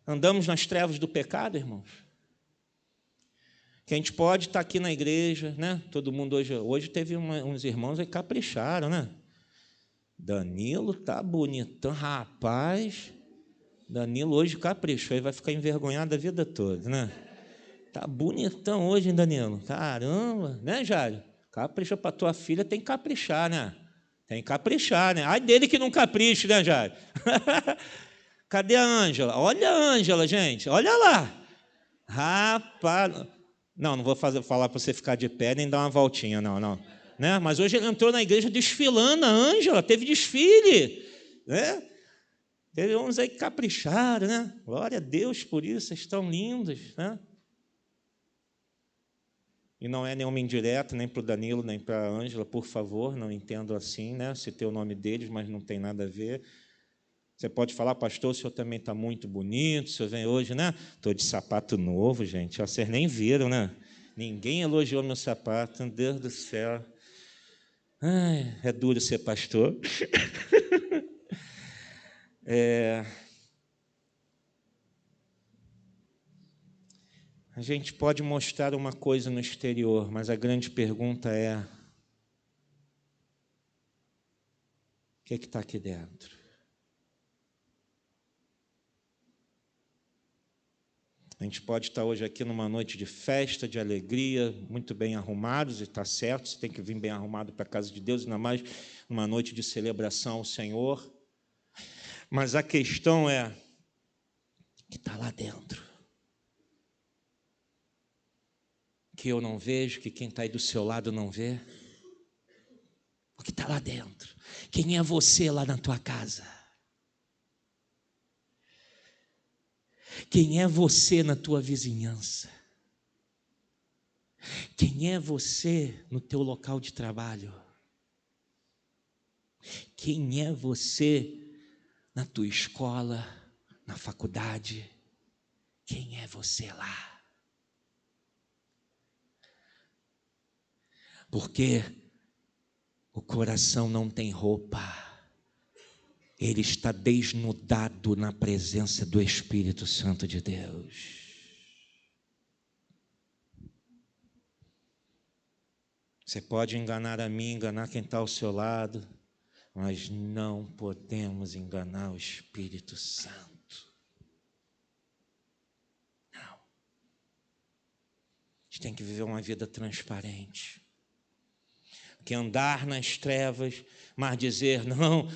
Andamos nas trevas do pecado, irmãos? Que a gente pode estar aqui na igreja, né? Todo mundo hoje teve uns irmãos que capricharam, né? Danilo tá bonitão, rapaz. Danilo hoje caprichou e vai ficar envergonhado a vida toda, né? Tá bonitão hoje, hein, Danilo? Caramba, né, Jário? Capricha para tua filha, tem que caprichar, né? Tem que caprichar, né? Ai dele que não capriche, né, Jário? Cadê a Ângela? Olha a Ângela, gente, olha lá. Rapaz, não vou falar para você ficar de pé nem dar uma voltinha, não. Né? Mas hoje ele entrou na igreja desfilando, a Ângela, teve desfile, né? Teve uns aí que capricharam, né? Glória a Deus por isso, vocês estão lindos, né? E não é nenhuma indireta, nem para o Danilo, nem para a Ângela, por favor, não entendo assim, né? Citei o nome deles, mas não tem nada a ver. Você pode falar, pastor, o senhor também está muito bonito, o senhor vem hoje, né? Estou de sapato novo, gente. Vocês nem viram, né? Ninguém elogiou meu sapato, meu Deus do céu. Ai, é duro ser pastor. A gente pode mostrar uma coisa no exterior, mas a grande pergunta é: o que está aqui dentro? A gente pode estar hoje aqui numa noite de festa, de alegria, muito bem arrumados, e está certo, você tem que vir bem arrumado para a casa de Deus, ainda mais numa noite de celebração ao Senhor. Mas a questão é o que está lá dentro. Que eu não vejo, que quem está aí do seu lado não vê. O que está lá dentro? Quem é você lá na tua casa? Quem é você na tua vizinhança? Quem é você no teu local de trabalho? Quem é você na tua escola, na faculdade? Quem é você lá? Porque o coração não tem roupa. Ele está desnudado na presença do Espírito Santo de Deus. Você pode enganar a mim, enganar quem está ao seu lado, mas não podemos enganar o Espírito Santo. Não. A gente tem que viver uma vida transparente. Que andar nas trevas, mas dizer, não,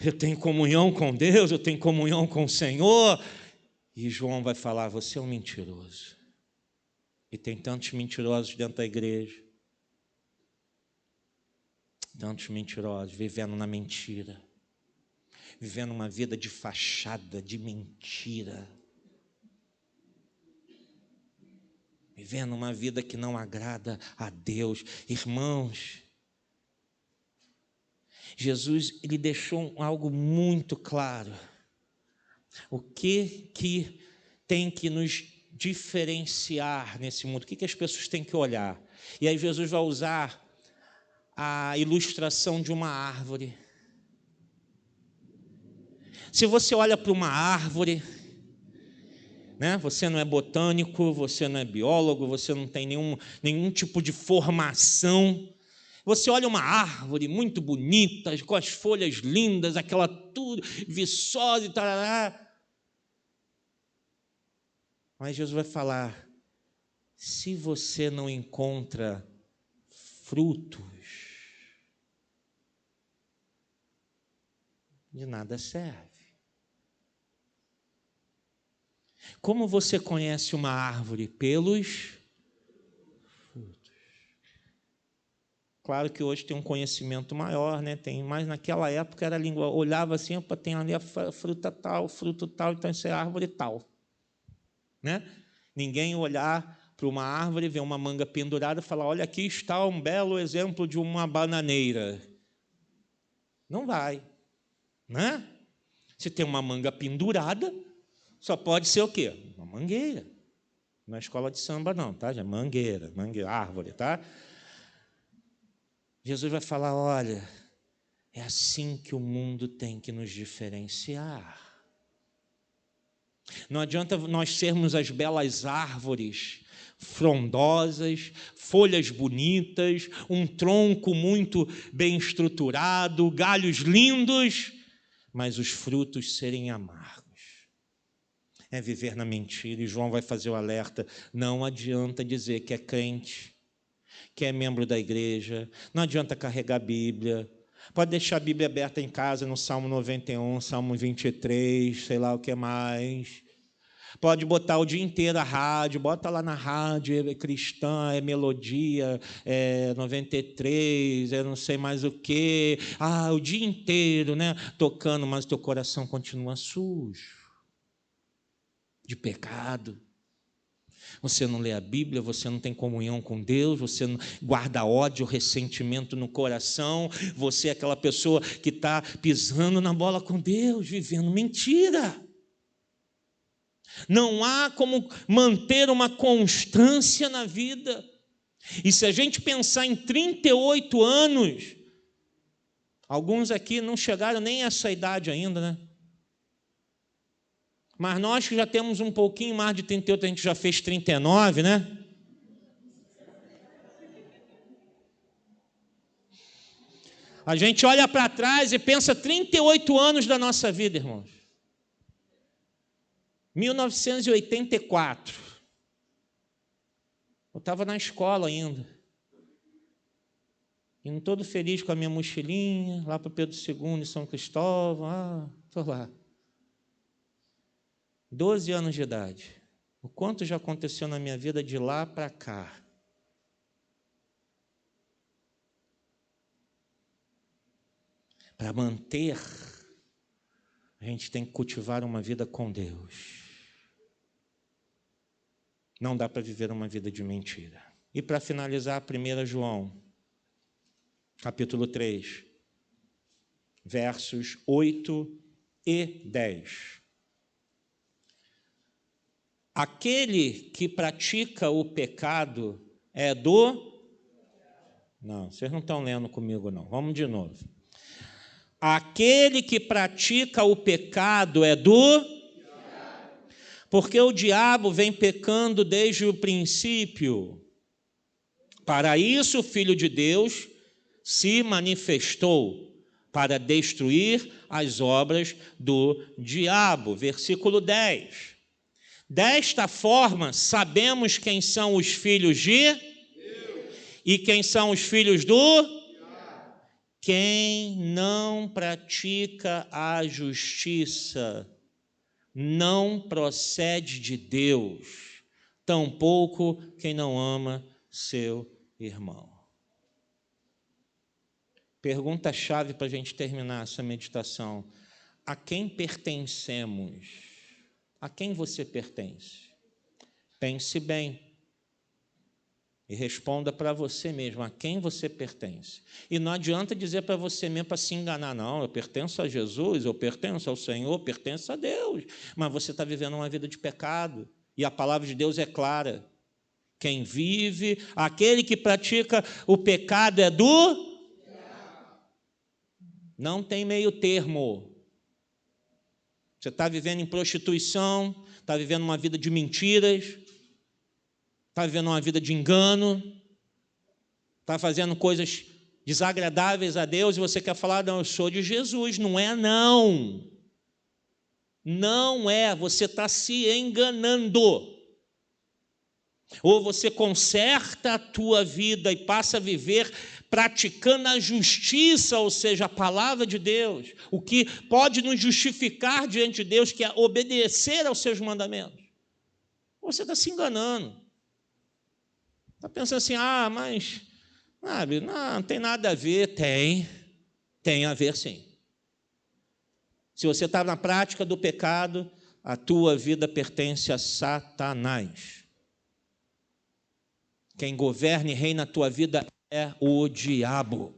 eu tenho comunhão com Deus, eu tenho comunhão com o Senhor. E João vai falar, você é um mentiroso. E tem tantos mentirosos dentro da igreja. Tantos mentirosos vivendo na mentira. Vivendo uma vida de fachada, de mentira. Vivendo uma vida que não agrada a Deus. Irmãos, Jesus, ele deixou algo muito claro. O que tem que nos diferenciar nesse mundo? O que as pessoas têm que olhar? E aí Jesus vai usar a ilustração de uma árvore. Se você olha para uma árvore, né? Você não é botânico, você não é biólogo, você não tem nenhum tipo de formação. Você olha uma árvore muito bonita, com as folhas lindas, aquela tudo viçosa e tarará. Mas Jesus vai falar, se você não encontra frutos, de nada serve. Como você conhece uma árvore? Pelos frutos. Claro que hoje tem um conhecimento maior, né? Mas naquela época era a língua, olhava assim, opa, tem ali a fruta tal, fruto tal, então isso é árvore tal. Né? Ninguém olhar para uma árvore, ver uma manga pendurada e falar, olha, aqui está um belo exemplo de uma bananeira. Não vai. Né? Se tem uma manga pendurada, só pode ser o quê? Uma mangueira. Não é escola de samba, não, tá? Já é mangueira, árvore, tá? Jesus vai falar, olha, é assim que o mundo tem que nos diferenciar. Não adianta nós sermos as belas árvores, frondosas, folhas bonitas, um tronco muito bem estruturado, galhos lindos, mas os frutos serem amargos. É viver na mentira, e João vai fazer o alerta, não adianta dizer que é crente, que é membro da igreja, não adianta carregar a Bíblia, pode deixar a Bíblia aberta em casa no Salmo 91, Salmo 23, sei lá o que mais, pode botar o dia inteiro a rádio, bota lá na rádio, é cristã, é melodia, é 93, é não sei mais o que, o dia inteiro, né, tocando, mas o teu coração continua sujo, de pecado. Você não lê a Bíblia, você não tem comunhão com Deus, você não guarda ódio, ressentimento no coração, você é aquela pessoa que está pisando na bola com Deus, vivendo mentira. Não há como manter uma constância na vida. E se a gente pensar em 38 anos, alguns aqui não chegaram nem a essa idade ainda, né? Mas nós que já temos um pouquinho mais de 38, a gente já fez 39, né? A gente olha para trás e pensa 38 anos da nossa vida, irmãos. 1984. Eu estava na escola ainda. Indo todo feliz com a minha mochilinha, lá para o Pedro II, em São Cristóvão. Estou lá. 12 anos de idade. O quanto já aconteceu na minha vida de lá para cá. Para manter, a gente tem que cultivar uma vida com Deus. Não dá para viver uma vida de mentira. E para finalizar, 1 João, capítulo 3, versos 8 e 10. Aquele que pratica o pecado é do... Não, vocês não estão lendo comigo, não. Vamos de novo. Aquele que pratica o pecado é do... Porque o diabo vem pecando desde o princípio. Para isso o Filho de Deus se manifestou, para destruir as obras do diabo. Versículo 10. Desta forma, sabemos quem são os filhos de Deus e quem são os filhos do diabo. Quem não pratica a justiça não procede de Deus, tampouco quem não ama seu irmão. Pergunta-chave para a gente terminar essa meditação. A quem pertencemos? A quem você pertence? Pense bem e responda para você mesmo, a quem você pertence. E não adianta dizer para você mesmo para se enganar, não, eu pertenço a Jesus, eu pertenço ao Senhor, eu pertenço a Deus, mas você está vivendo uma vida de pecado, e a palavra de Deus é clara, quem vive, aquele que pratica o pecado é do... Não tem meio termo. Você está vivendo em prostituição, está vivendo uma vida de mentiras, está vivendo uma vida de engano, está fazendo coisas desagradáveis a Deus e você quer falar, não, eu sou de Jesus. Não é, não. Não é, você está se enganando. Ou você conserta a tua vida e passa a viver praticando a justiça, ou seja, a palavra de Deus, o que pode nos justificar diante de Deus, que é obedecer aos seus mandamentos. Ou você está se enganando. Está pensando assim, mas Sabe, não tem nada a ver. Tem a ver sim. Se você está na prática do pecado, a tua vida pertence a Satanás. Quem governa e reina a tua vida é o diabo,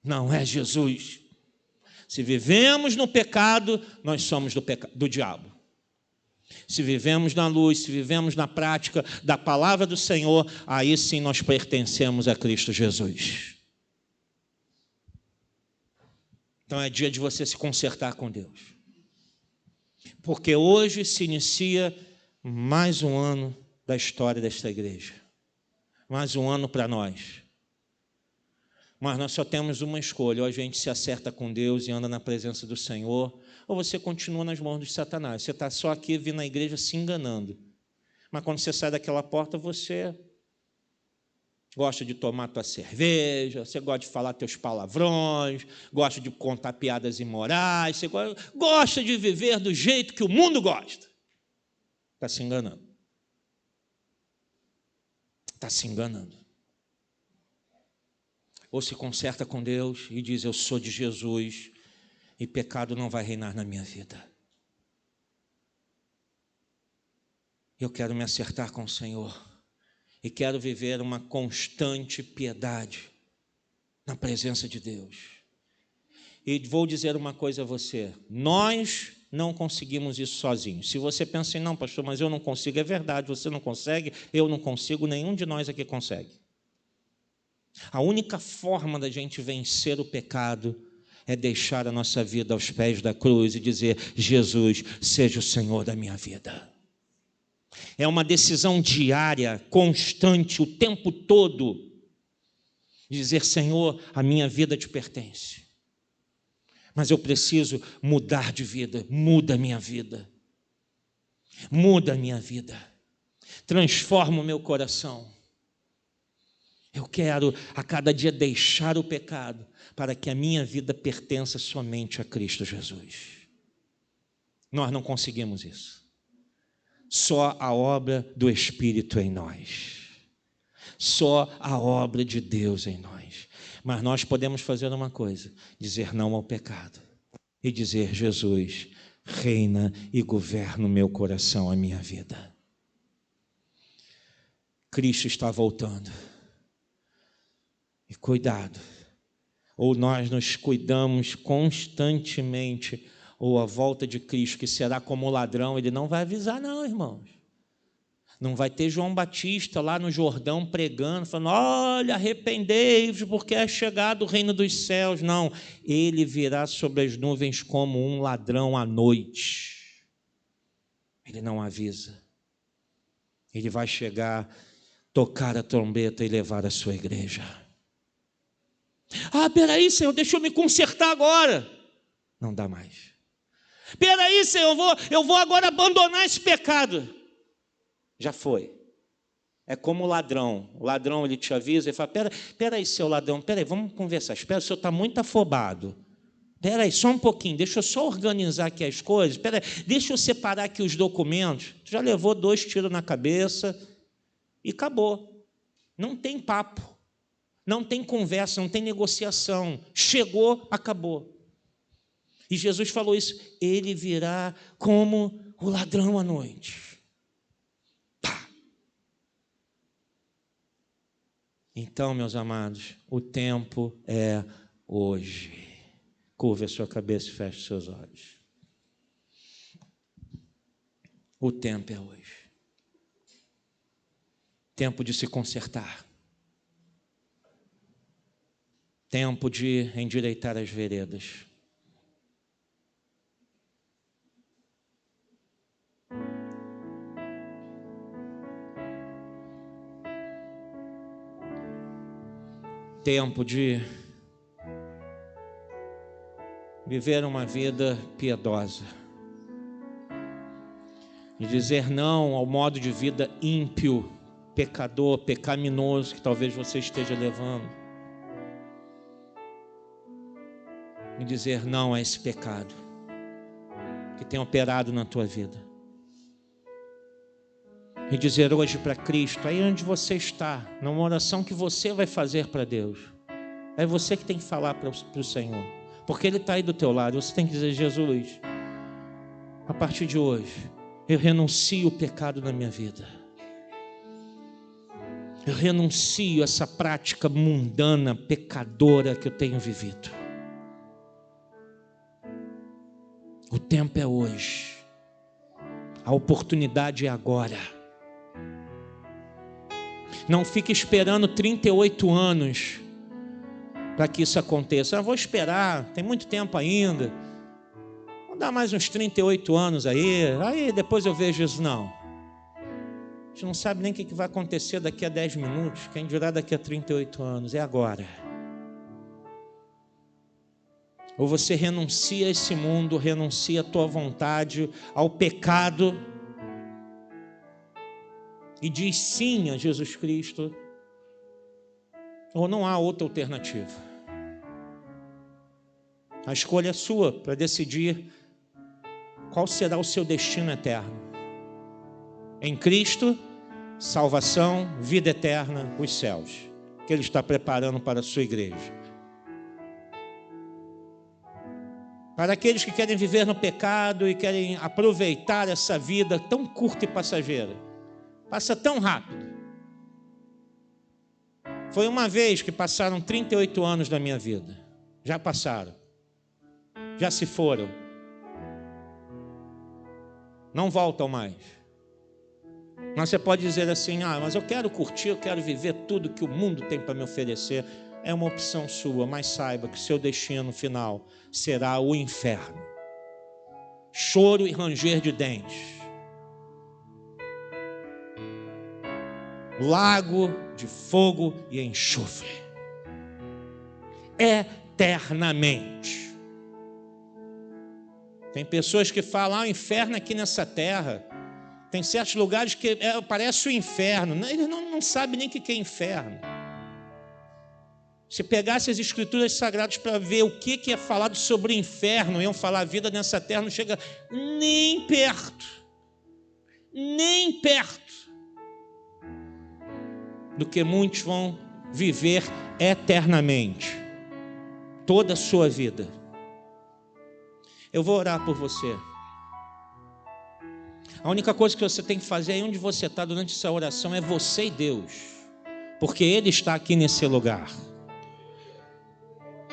não é Jesus. Se vivemos no pecado, nós somos do diabo. Se vivemos na luz, se vivemos na prática da palavra do Senhor, aí sim nós pertencemos a Cristo Jesus. Então é dia de você se consertar com Deus. Porque hoje se inicia mais um ano da história desta igreja. Mais um ano para nós. Mas nós só temos uma escolha: ou a gente se acerta com Deus e anda na presença do Senhor, ou você continua nas mãos de Satanás. Você está só aqui vindo na igreja se enganando. Mas quando você sai daquela porta, você gosta de tomar tua cerveja, você gosta de falar teus palavrões, gosta de contar piadas imorais, você gosta de viver do jeito que o mundo gosta. Está se enganando. Está se enganando. Ou se conserta com Deus e diz: eu sou de Jesus e pecado não vai reinar na minha vida. Eu quero me acertar com o Senhor e quero viver uma constante piedade na presença de Deus. E vou dizer uma coisa a você: nós não conseguimos isso sozinhos. Se você pensa assim, não, pastor, mas eu não consigo, é verdade, você não consegue, eu não consigo, nenhum de nós aqui consegue. A única forma da gente vencer o pecado é deixar a nossa vida aos pés da cruz e dizer: Jesus, seja o Senhor da minha vida. É uma decisão diária, constante, o tempo todo. Dizer: Senhor, a minha vida te pertence. Mas eu preciso mudar de vida. Muda a minha vida. Muda a minha vida. Transforma o meu coração. Eu quero a cada dia deixar o pecado para que a minha vida pertença somente a Cristo Jesus. Nós não conseguimos isso. Só a obra do Espírito em nós. Só a obra de Deus em nós. Mas nós podemos fazer uma coisa: dizer não ao pecado e dizer: Jesus, reina e governa o meu coração, a minha vida. Cristo está voltando. E cuidado, ou nós nos cuidamos constantemente, ou a volta de Cristo, que será como ladrão, ele não vai avisar não, irmãos. Não vai ter João Batista lá no Jordão pregando, falando: olha, arrependei-vos, porque é chegado o reino dos céus. Não, ele virá sobre as nuvens como um ladrão à noite. Ele não avisa. Ele vai chegar, tocar a trombeta e levar a sua igreja. Ah, peraí, Senhor, deixa eu me consertar agora. Não dá mais. Peraí, Senhor, eu vou agora abandonar esse pecado. Já foi. É como o ladrão. O ladrão, ele te avisa e fala: peraí, seu ladrão, peraí, vamos conversar. Espera, o senhor está muito afobado. Peraí, só um pouquinho, deixa eu só organizar aqui as coisas. Peraí, deixa eu separar aqui os documentos. Tu já levou 2 tiros na cabeça e acabou. Não tem papo. Não tem conversa, não tem negociação. Chegou, acabou. E Jesus falou isso: ele virá como o ladrão à noite. Pá. Então, meus amados, o tempo é hoje. Curva a sua cabeça e feche os seus olhos. O tempo é hoje. Tempo de se consertar. Tempo de endireitar as veredas. Tempo de viver uma vida piedosa. De dizer não ao modo de vida ímpio, pecador, pecaminoso que talvez você esteja levando. E dizer não a esse pecado que tem operado na tua vida. e dizer hoje para Cristo, aí onde você está, numa oração que você vai fazer para Deus, é você que tem que falar para o Senhor, porque Ele está aí do teu lado. Você tem que dizer: Jesus, a partir de hoje eu renuncio o pecado na minha vida, eu renuncio essa prática mundana, pecadora que eu tenho vivido. O tempo é hoje, a oportunidade é agora. Não fique esperando 38 anos para que isso aconteça. Eu vou esperar, tem muito tempo ainda. Vou dar mais uns 38 anos aí depois eu vejo isso. Não. A gente não sabe nem o que vai acontecer daqui a 10 minutos, quem dirá daqui a 38 anos. É agora. Ou você renuncia a esse mundo, renuncia a tua vontade, ao pecado, e diz sim a Jesus Cristo, ou não há outra alternativa. A escolha é sua para decidir qual será o seu destino eterno. Em Cristo, salvação, vida eterna, os céus, que Ele está preparando para a sua igreja. Para aqueles que querem viver no pecado e querem aproveitar essa vida tão curta e passageira, passa tão rápido. Foi uma vez que passaram 38 anos da minha vida. Já passaram. Já se foram. Não voltam mais. Mas você pode dizer assim: mas eu quero curtir, eu quero viver tudo que o mundo tem para me oferecer. É uma opção sua, mas saiba que seu destino final será o inferno. Choro e ranger de dentes. Lago de fogo e enxofre. Eternamente. Tem pessoas que falam: o inferno aqui nessa terra. Tem certos lugares que parece o inferno. Eles não sabem nem o que é inferno. Se pegasse as escrituras sagradas para ver o que é falado sobre o inferno, iam falar: a vida nessa terra não chega nem perto. Nem perto do que muitos vão viver eternamente, toda a sua vida. Eu vou orar por você. A única coisa que você tem que fazer aí onde você está durante essa oração é você e Deus, porque Ele está aqui nesse lugar.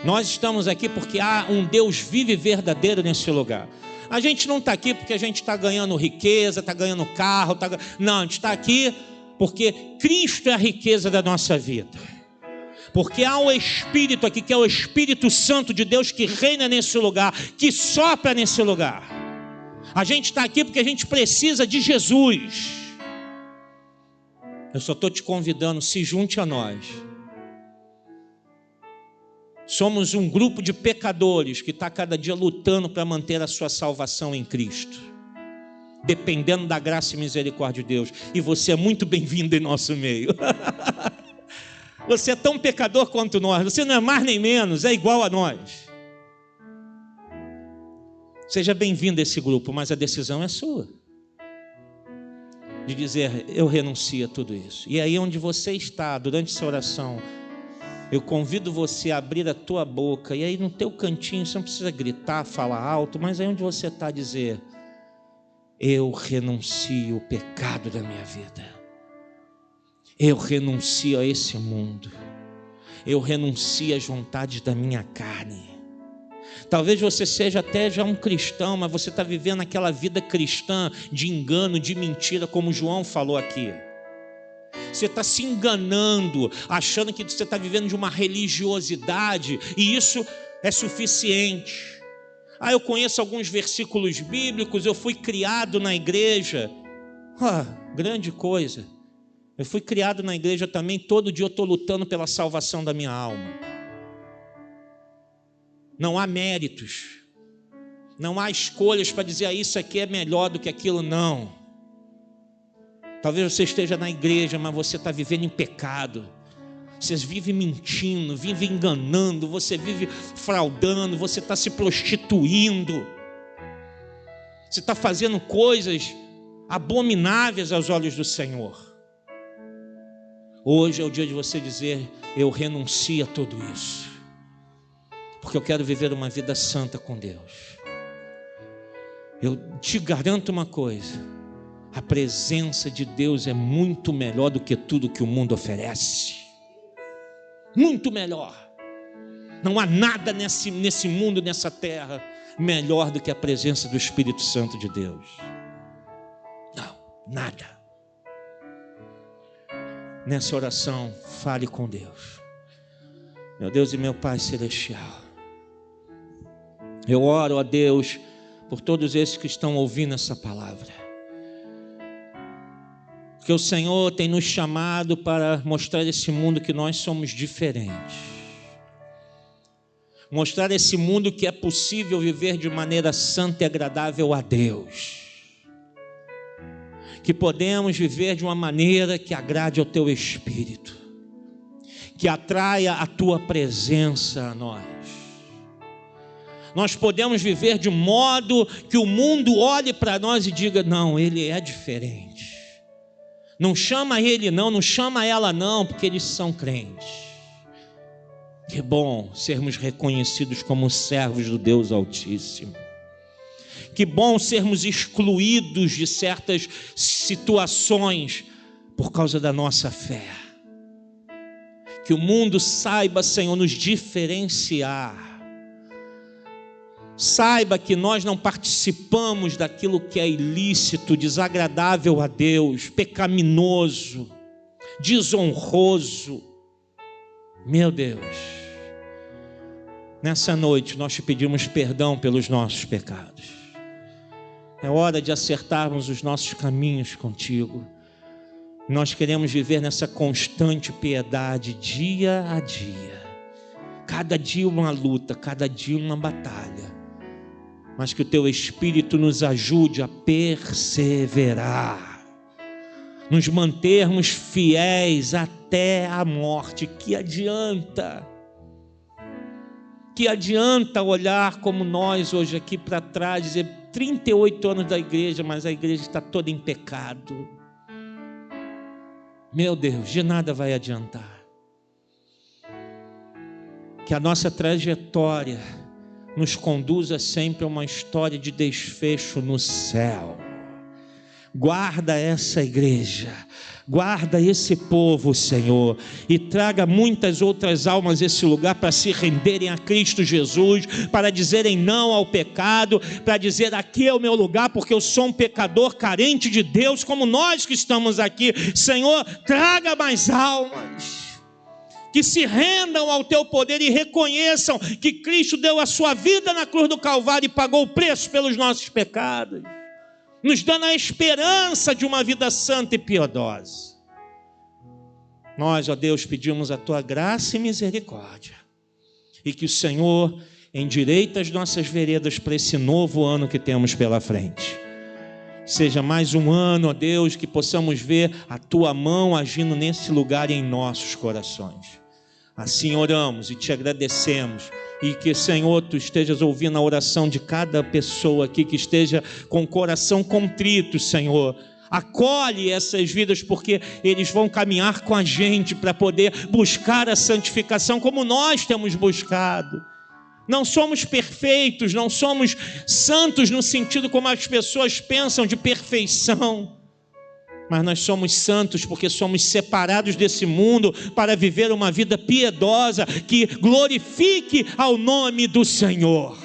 Nós estamos aqui porque há um Deus vivo e verdadeiro nesse lugar. A gente não está aqui porque a gente está ganhando riqueza, está ganhando carro, não, a gente está aqui porque Cristo é a riqueza da nossa vida. Porque há um Espírito aqui, que é o Espírito Santo de Deus, que reina nesse lugar, que sopra nesse lugar. A gente está aqui porque a gente precisa de Jesus. Eu só estou te convidando, se junte a nós. Somos um grupo de pecadores que está cada dia lutando para manter a sua salvação em Cristo, dependendo da graça e misericórdia de Deus. E você é muito bem-vindo em nosso meio. Você é tão pecador quanto nós. Você não é mais nem menos, é igual a nós. Seja bem-vindo a esse grupo, mas a decisão é sua, de dizer: eu renuncio a tudo isso. E aí onde você está, durante essa oração, eu convido você a abrir a tua boca, e aí no teu cantinho, você não precisa gritar, falar alto, mas aí onde você está, dizer: eu renuncio o pecado da minha vida, eu renuncio a esse mundo, eu renuncio às vontades da minha carne. Talvez você seja até já um cristão, mas você está vivendo aquela vida cristã de engano, de mentira, como João falou aqui. Você está se enganando, achando que você está vivendo de uma religiosidade, e isso é suficiente. Eu conheço alguns versículos bíblicos, eu fui criado na igreja. Grande coisa. Eu fui criado na igreja também, todo dia eu estou lutando pela salvação da minha alma. Não há méritos, não há escolhas para dizer: isso aqui é melhor do que aquilo, não. Talvez você esteja na igreja, mas você está vivendo em pecado. Você vive mentindo, vive enganando, você vive fraudando, você está se prostituindo. Você está fazendo coisas abomináveis aos olhos do Senhor. Hoje é o dia de você dizer: eu renuncio a tudo isso, porque eu quero viver uma vida santa com Deus. Eu te garanto uma coisa: a presença de Deus é muito melhor do que tudo que o mundo oferece. Muito melhor. Não há nada nesse mundo, nessa terra, melhor do que a presença do Espírito Santo de Deus. Não, nada. Nessa oração, fale com Deus. Meu Deus e meu Pai Celestial, eu oro a Deus por todos esses que estão ouvindo essa palavra, porque o Senhor tem nos chamado para mostrar a esse mundo que nós somos diferentes, mostrar a esse mundo que é possível viver de maneira santa e agradável a Deus, que podemos viver de uma maneira que agrade ao Teu Espírito, que atraia a Tua presença a nós. Nós podemos viver de um modo que o mundo olhe para nós e diga: não, ele é diferente. Não chama ele não, não chama ela não, porque eles são crentes. Que bom sermos reconhecidos como servos do Deus Altíssimo. Que bom sermos excluídos de certas situações por causa da nossa fé. Que o mundo saiba, Senhor, nos diferenciar. Saiba que nós não participamos daquilo que é ilícito, desagradável a Deus, pecaminoso, desonroso. Meu Deus, nessa noite nós te pedimos perdão pelos nossos pecados. É hora de acertarmos os nossos caminhos contigo. Nós queremos viver nessa constante piedade dia a dia. Cada dia uma luta, cada dia uma batalha. Mas que o Teu Espírito nos ajude a perseverar, nos mantermos fiéis até a morte. Que adianta olhar como nós hoje aqui para trás, dizer 38 anos da igreja, mas a igreja está toda em pecado. Meu Deus, de nada vai adiantar. Que a nossa trajetória nos conduza sempre a uma história de desfecho no céu. Guarda essa igreja, guarda esse povo, Senhor, e traga muitas outras almas a esse lugar para se renderem a Cristo Jesus, para dizerem não ao pecado, para dizer: aqui é o meu lugar, porque eu sou um pecador carente de Deus, como nós que estamos aqui. Senhor, traga mais almas que se rendam ao Teu poder e reconheçam que Cristo deu a sua vida na cruz do Calvário e pagou o preço pelos nossos pecados, nos dando a esperança de uma vida santa e piedosa. Nós, ó Deus, pedimos a Tua graça e misericórdia, e que o Senhor endireite as nossas veredas para esse novo ano que temos pela frente. Seja mais um ano, ó Deus, que possamos ver a Tua mão agindo nesse lugar e em nossos corações. Assim oramos e Te agradecemos. E que, Senhor, Tu estejas ouvindo a oração de cada pessoa aqui, que esteja com o coração contrito, Senhor. Acolhe essas vidas, porque eles vão caminhar com a gente para poder buscar a santificação como nós temos buscado. Não somos perfeitos, não somos santos no sentido como as pessoas pensam de perfeição, mas nós somos santos porque somos separados desse mundo para viver uma vida piedosa que glorifique ao nome do Senhor.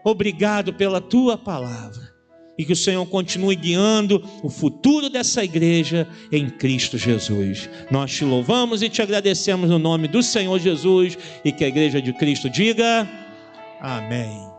Obrigado pela Tua palavra, e que o Senhor continue guiando o futuro dessa igreja em Cristo Jesus. Nós Te louvamos e Te agradecemos no nome do Senhor Jesus, e que a igreja de Cristo diga amém.